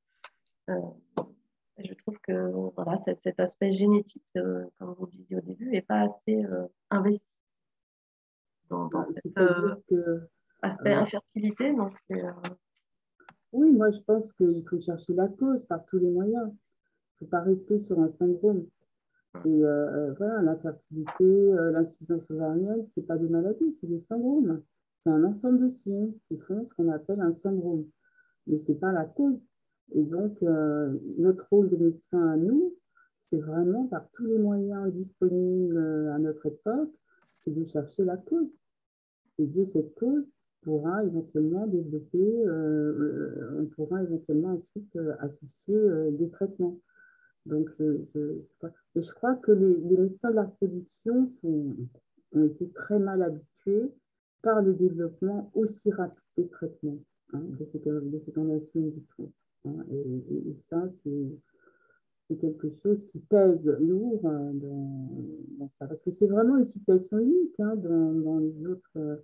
Je trouve que voilà, cet aspect génétique, comme vous le disiez au début, n'est pas assez investi dans cet C'est-à-dire que aspect infertilité. Donc oui, moi je pense qu'il faut chercher la cause par tous les moyens. Il ne faut pas rester sur un syndrome. Et voilà, l'infertilité, l'insuffisance ovarienne, ce n'est pas des maladies, c'est des syndromes. C'est un ensemble de signes qui font ce qu'on appelle un syndrome. Mais ce n'est pas la cause. Et donc, notre rôle de médecin à nous, c'est vraiment par tous les moyens disponibles à notre époque, c'est de chercher la cause. Et de cette cause, pourra éventuellement développer, on pourra éventuellement ensuite associer des traitements. Donc, je crois que les médecins de la reproduction ont été très mal habitués par le développement aussi rapide des traitements, hein, de fécondation in vitro, hein. Et ça, c'est quelque chose qui pèse lourd dans ça. Parce que c'est vraiment une situation unique, hein, dans les autres.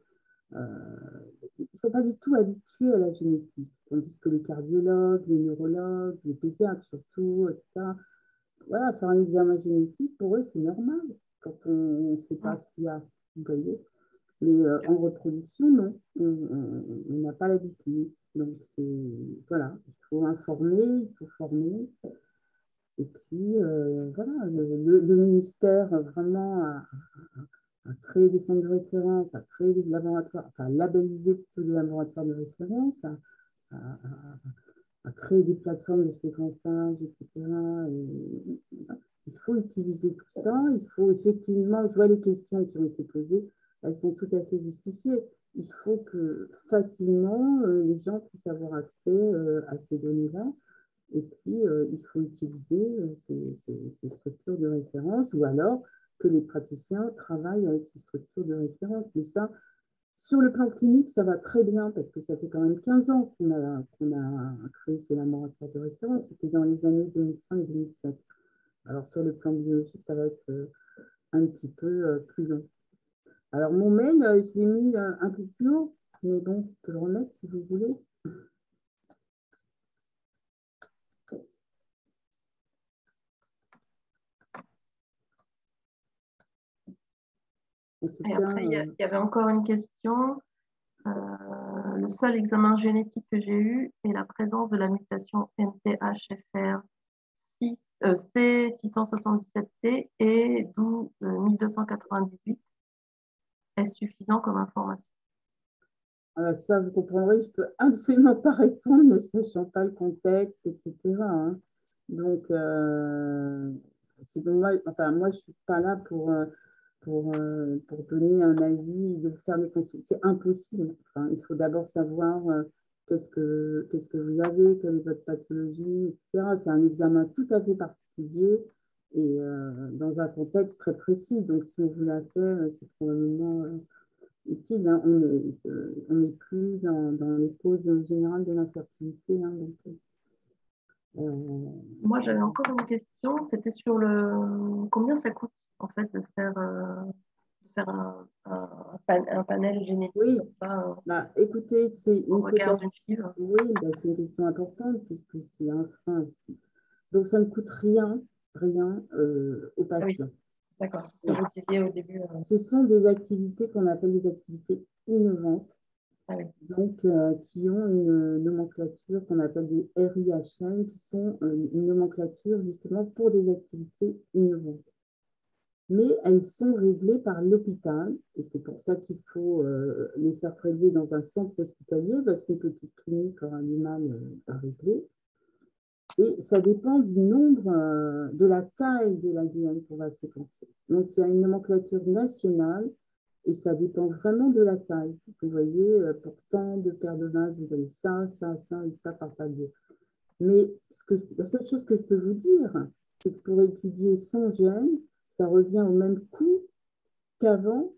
Ils ne sont pas du tout habitués à la génétique, tandis que les cardiologues, les neurologues, les pédiatres surtout, etc., voilà, faire un examen génétique, pour eux, c'est normal quand on ne sait pas ce qu'il y a, vous voyez. Mais en reproduction, non, on n'a pas l'habitude. Donc, voilà, il faut informer, il faut former. Et puis, voilà, le ministère vraiment a créé des centres de référence, a créé des laboratoires, enfin, labellisé plutôt des laboratoires de référence, a, à créer des plateformes de séquençage, etc. Et il faut utiliser tout ça. Il faut effectivement, je vois les questions qui ont été posées, elles sont tout à fait justifiées. Il faut que facilement les gens puissent avoir accès à ces données-là. Et puis, il faut utiliser ces structures de référence ou alors que les praticiens travaillent avec ces structures de référence. Mais ça, Sur le plan clinique, ça va très bien parce que ça fait quand même 15 ans qu'on a créé ces laboratoires de référence. C'était dans les années 2005-2007. Alors, sur le plan biologique, ça va être un petit peu plus long. Alors, mon mail, je l'ai mis un peu plus haut, mais bon, je peux le remettre si vous voulez. En tout Et cas, après, il y avait encore une question. Le seul examen génétique que j'ai eu est la présence de la mutation MTHFR C677T et d'où 1298. Est-ce suffisant comme information? ça, vous comprendrez, je ne peux absolument pas répondre, ne sachant pas le contexte, etc. Hein. Donc, c'est moi, enfin, moi, je ne suis pas là pour donner un avis, de faire des consultations. C'est impossible. Enfin, il faut d'abord savoir qu'est-ce que vous avez, quelle est votre pathologie, etc. C'est un examen tout à fait particulier et dans un contexte très précis. Donc, si on vous l'a fait, c'est probablement utile. Hein. On n'est plus dans les causes générales de l'infertilité. Hein, donc, Moi, j'avais encore une question. C'était sur le combien ça coûte en fait de faire un panel génétique oui, comme ça bah, écoutez, c'est au une regard d'une cotation. FIV. Oui, bah, c'est une question importante puisque c'est un frein aussi. Donc, ça ne coûte rien, rien aux Ah oui, patients. d'accord. C'est ce que vous disiez au début. Ce sont des activités qu'on appelle des activités innovantes, Ah oui. donc qui ont une nomenclature qu'on appelle des RIHM, qui sont une nomenclature justement pour des activités innovantes. Mais elles sont réglées par l'hôpital, et c'est pour ça qu'il faut les faire prélever dans un centre hospitalier, parce qu'une petite clinique aura du mal à régler. Et ça dépend du nombre, de la taille de l'ADN qu'on va séquencer. Donc, il y a une nomenclature nationale et ça dépend vraiment de la taille. Vous voyez, pour tant de paires de vase, vous avez ça, ça, ça et ça par palier. Mais la seule chose que je peux vous dire, c'est que pour étudier 100 gènes, ça revient au même coût qu'avant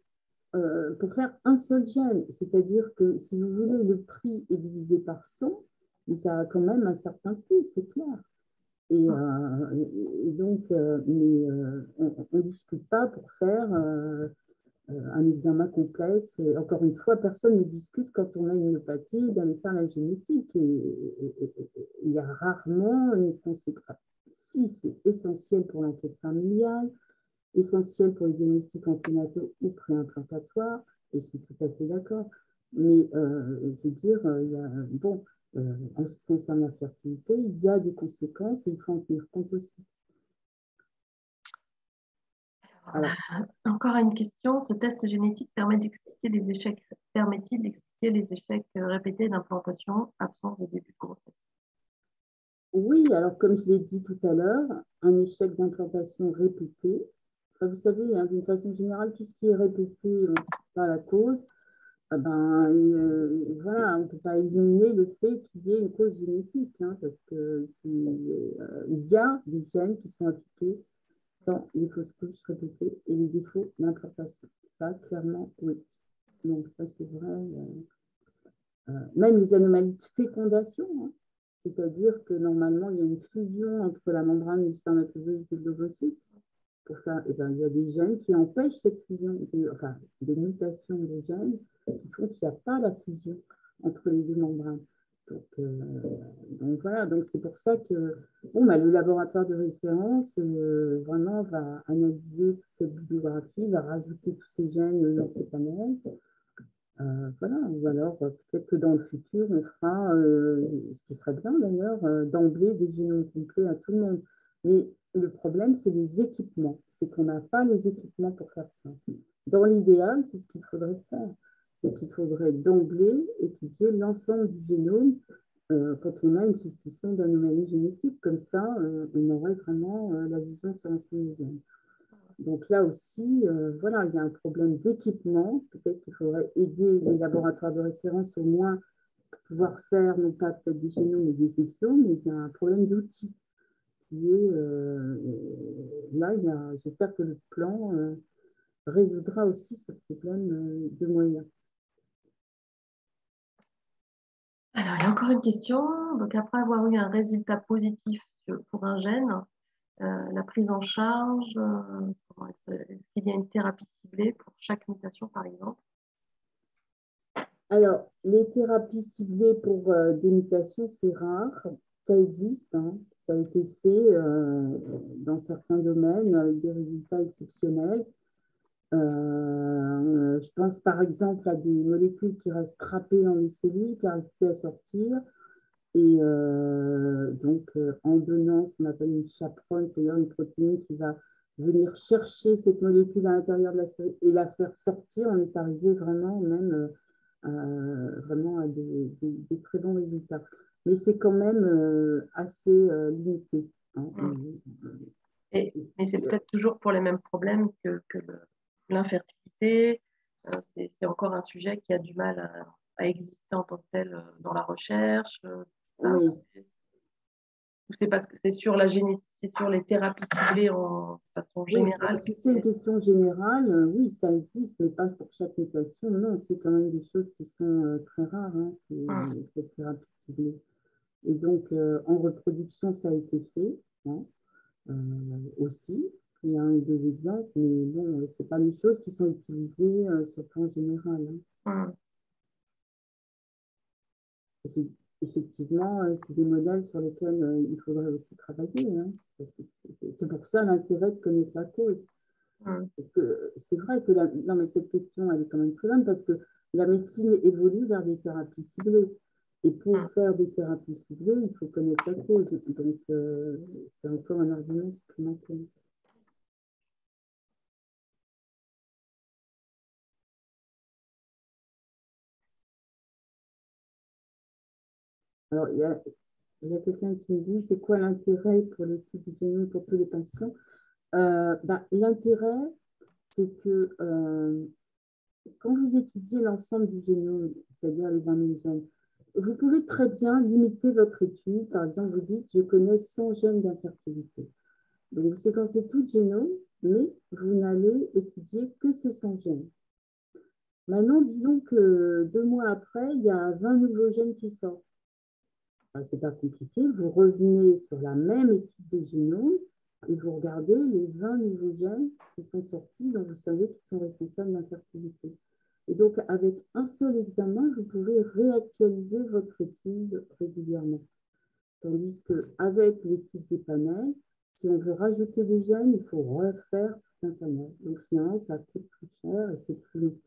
pour faire un seul gène. C'est-à-dire que si vous voulez, le prix est divisé par 100, mais ça a quand même un certain coût, c'est clair. Et donc, mais on ne discute pas pour faire un examen complexe. Et encore une fois, personne ne discute quand on a une myopathie d'aller faire la génétique. Et il y a rarement une conséquence. Si, c'est essentiel pour l'enquête familiale, essentiel pour les diagnostics anténataux ou préimplantatoires, je suis tout à fait d'accord. Mais je veux dire, bon, en ce qui concerne la fertilité, il y a des conséquences et il faut en tenir compte aussi. Alors, Encore une question. Ce test génétique permet-il d'expliquer les échecs répétés d'implantation, absence de début de grossesse? oui, alors comme je l'ai dit tout à l'heure, un échec d'implantation répété, enfin, vous savez, hein, d'une façon générale, tout ce qui est répété, on ne trouve pas la cause. Ah ben, voilà, on ne peut pas éliminer le fait qu'il y ait une cause génétique, hein, parce que il y a des gènes qui sont impliqués dans les fausses couches répétées et les défauts d'implantation. Ça, clairement, oui. Donc ça, c'est vrai. Même les anomalies de fécondation, hein, c'est-à-dire que normalement, il y a une fusion entre la membrane du spermatozoïde et de l'ovocyte. Pour faire, eh ben, il y a des gènes qui empêchent cette fusion, enfin, des mutations de gènes qui font qu'il n'y a pas la fusion entre les deux membranes. Donc voilà, donc c'est pour ça que bon, bah, le laboratoire de référence vraiment va analyser toute cette bibliographie, va rajouter tous ces gènes dans ces panels. Voilà, ou alors peut-être que dans le futur, on fera, ce qui serait bien d'ailleurs, d'emblée des génomes complets à tout le monde. Mais le problème, c'est les équipements. C'est qu'on n'a pas les équipements pour faire ça. Dans l'idéal, c'est ce qu'il faudrait faire. C'est qu'il faudrait d'emblée étudier l'ensemble du génome quand on a une suspicion d'anomalie génétique. Comme ça, on aurait vraiment la vision sur l'ensemble du génome. Donc là aussi, voilà, il y a un problème d'équipement. Peut-être qu'il faudrait aider les laboratoires de référence au moins pour pouvoir faire, non pas peut-être des génomes mais des exomes, mais il y a un problème d'outils. Là, j'espère que le plan résoudra aussi ce problème de moyens. Alors, il y a encore une question. Donc, après avoir eu un résultat positif pour un gène, la prise en charge, est-ce qu'il y a une thérapie ciblée pour chaque mutation, par exemple? Alors, les thérapies ciblées pour des mutations, c'est rare. Ça existe, hein. Ça a été fait dans certains domaines avec des résultats exceptionnels. Je pense par exemple à des molécules qui restent trappées dans les cellules, qui n'arrivent plus à sortir. Et en donnant ce qu'on appelle une chaperone, c'est-à-dire une protéine qui va venir chercher cette molécule à l'intérieur de la cellule et la faire sortir, on est arrivé vraiment même vraiment à des très bons résultats. Mais c'est quand même assez limité, hein. Mais c'est peut-être toujours pour les mêmes problèmes que l'infertilité. C'est encore un sujet qui a du mal à exister en tant que tel dans la recherche. Ça. Oui, Ou c'est parce que c'est sur la génétique, c'est sur les thérapies ciblées en façon oui, générale. si c'est une question générale, oui, ça existe, mais pas pour chaque mutation. Non, c'est quand même des choses qui sont très rares, hein, cette thérapie ciblée. Et donc, en reproduction, ça a été fait, hein, aussi. Il y a un ou deux exemples, mais bon, ce pas des choses qui sont utilisées sur le plan général, hein. Hum, Effectivement, c'est des modèles sur lesquels il faudrait aussi travailler, hein. C'est pour ça l'intérêt de connaître la cause. hum, Parce que c'est vrai que non, mais cette question, elle est quand même très bonne parce que la médecine évolue vers des thérapies ciblées. Et pour hum. faire des thérapies ciblées, il faut connaître la cause. Donc, c'est encore un argument supplémentaire. Alors, il y a quelqu'un qui me dit, c'est quoi l'intérêt pour l'étude du génome pour tous les patients? L'intérêt, c'est que quand vous étudiez l'ensemble du génome, c'est-à-dire les 20 000 gènes, vous pouvez très bien limiter votre étude. Par exemple, vous dites, je connais 100 gènes d'infertilité. Donc, vous séquencez tout le génome, mais vous n'allez étudier que ces 100 gènes. Maintenant, disons que 2 mois après, il y a 20 nouveaux gènes qui sortent. C'est pas compliqué, vous revenez sur la même étude de génome et vous regardez les 20 nouveaux gènes qui sont sortis, dont vous savez qu'ils sont responsables d'infertilité. Et donc, avec un seul examen, vous pouvez réactualiser votre étude régulièrement. Tandis qu'avec l'étude des panels, si on veut rajouter des gènes, il faut refaire tout un panel. Donc, finalement, ça coûte plus cher et c'est plus long.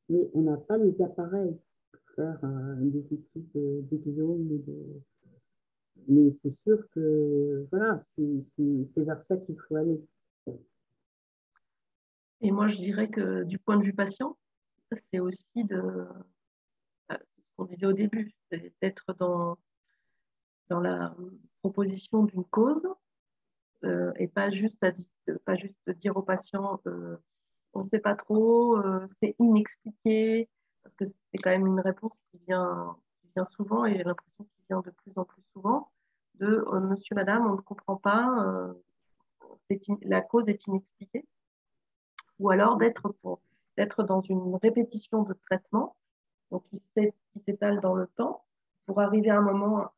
Mais on n'a pas les appareils pour faire des études d'exome. Mais c'est sûr que voilà, c'est vers ça qu'il faut aller. Et moi, je dirais que du point de vue patient, c'est aussi ce qu'on disait au début, d'être dans la proposition d'une cause et pas juste dire aux patients on ne sait pas trop, c'est inexpliqué, parce que c'est quand même une réponse qui vient souvent et j'ai l'impression qu'il vient de plus en plus souvent de monsieur, madame, on ne comprend pas, la cause est inexpliquée, ou alors d'être dans une répétition de traitement donc qui s'étale dans le temps pour arriver à un moment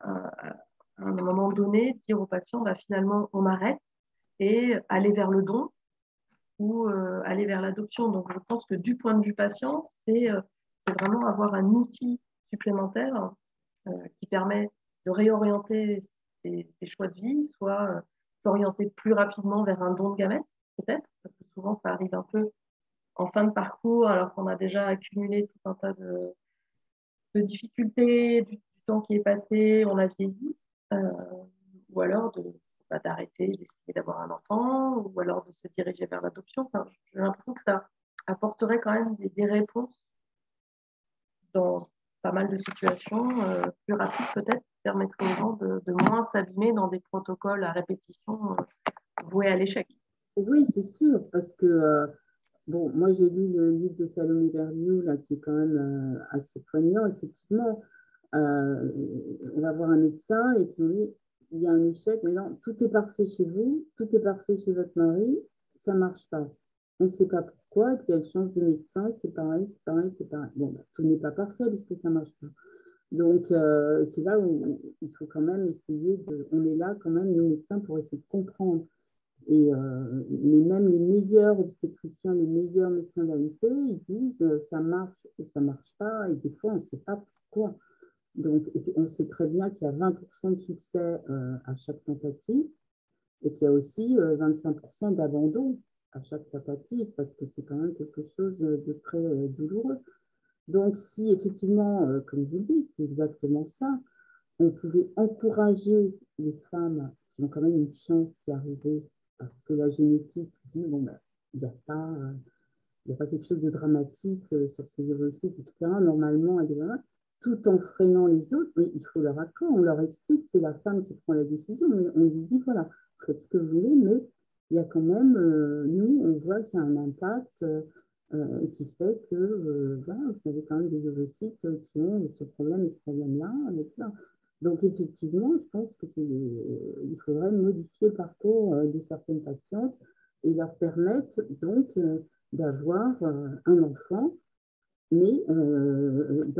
donné, dire au patient, bah, finalement, on arrête et aller vers le don ou aller vers l'adoption. Donc, je pense que du point de vue patient, c'est vraiment avoir un outil supplémentaire qui permet de réorienter ses choix de vie, soit s'orienter plus rapidement vers un don de gamètes, peut-être, parce que souvent, ça arrive un peu en fin de parcours, alors qu'on a déjà accumulé tout un tas de difficultés, du temps qui est passé, on a vieilli, euh, ou alors d'arrêter d'essayer d'avoir un enfant, ou alors de se diriger vers l'adoption. Enfin, j'ai l'impression que ça apporterait quand même des réponses dans pas mal de situations, plus rapides peut-être, qui permettraient aux gens de moins s'abîmer dans des protocoles à répétition voués à l'échec. Oui, c'est sûr, parce que bon, moi j'ai lu le livre de Salomé Vergniaud, là, qui est quand même assez poignant, effectivement. Euh, on va voir un médecin et puis oui, il y a un échec, mais non, tout est parfait chez vous, tout est parfait chez votre mari, ça ne marche pas. On ne sait pas pourquoi, et puis elle change de médecin, c'est pareil, c'est pareil, c'est pareil. Bon, bah, tout n'est pas parfait puisque ça ne marche pas. Donc, c'est là où il faut quand même essayer on est là quand même, nous médecins, pour essayer de comprendre. Mais même les meilleurs obstétriciens, les meilleurs médecins d'AMP, ils disent ça marche ou ça marche pas, et des fois, on ne sait pas pourquoi. Donc, on sait très bien qu'il y a 20% de succès à chaque tentative, et qu'il y a aussi 25% d'abandon à chaque tentative, parce que c'est quand même quelque chose de très douloureux. Donc, si effectivement, comme vous le dites, c'est exactement ça, on pouvait encourager les femmes qui ont quand même une chance d'y arriver, parce que la génétique dit, bon, ben, il n'y a pas, il n'y a pas quelque chose de dramatique sur ces ovocytes, etc. Normalement, elle est là, tout en freinant les autres, mais il faut leur accord, on leur explique, c'est la femme qui prend la décision, mais on lui dit, voilà, faites ce que vous voulez, mais il y a quand même, nous, on voit qu'il y a un impact qui fait que voilà, vous avez quand même des ovocytes qui ont ce problème et ce problème-là, avec là. Donc, effectivement, je pense que il faudrait modifier le parcours de certaines patientes et leur permettre donc d'avoir un enfant, mais le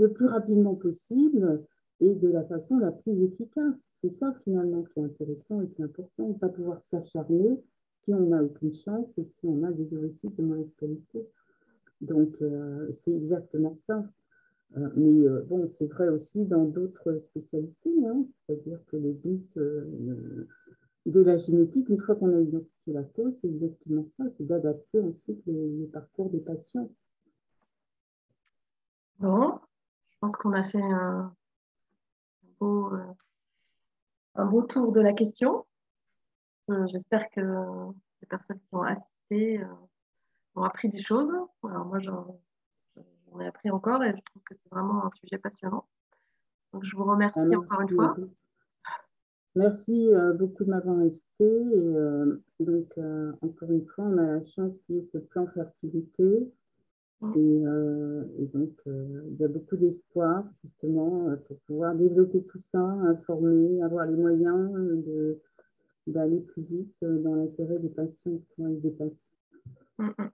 plus rapidement possible et de la façon la plus efficace. C'est ça finalement qui est intéressant et qui est important, de ne pas pouvoir s'acharner si on n'a aucune chance et si on a des ovocytes de mauvaise qualité. Donc, c'est exactement ça. Mais bon, c'est vrai aussi dans d'autres spécialités, hein. C'est-à-dire que le but de la génétique, une fois qu'on a identifié la cause, c'est exactement ça, c'est d'adapter ensuite les parcours des patients. Bon, je pense qu'on a fait beau, euh, un beau tour de la question. J'espère que les personnes qui ont assisté ont appris des choses. Alors moi, j'en ai appris encore et je trouve que c'est vraiment un sujet passionnant. Donc, je vous Ah, remercie encore une merci, fois. merci beaucoup de m'avoir invité. Donc, encore une fois, on a la chance qu'il y ait ce plan fertilité. Et donc, il y a beaucoup d'espoir, justement, pour pouvoir développer tout ça, informer, avoir les moyens d'aller plus vite dans l'intérêt des patients et des patients. Mm, mm.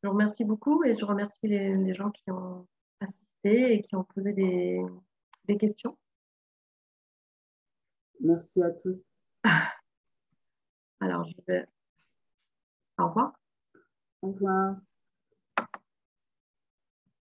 Je vous remercie beaucoup et je remercie les gens qui ont assisté et qui ont posé des questions. Merci à tous. Alors, je vais... Au revoir. Au revoir.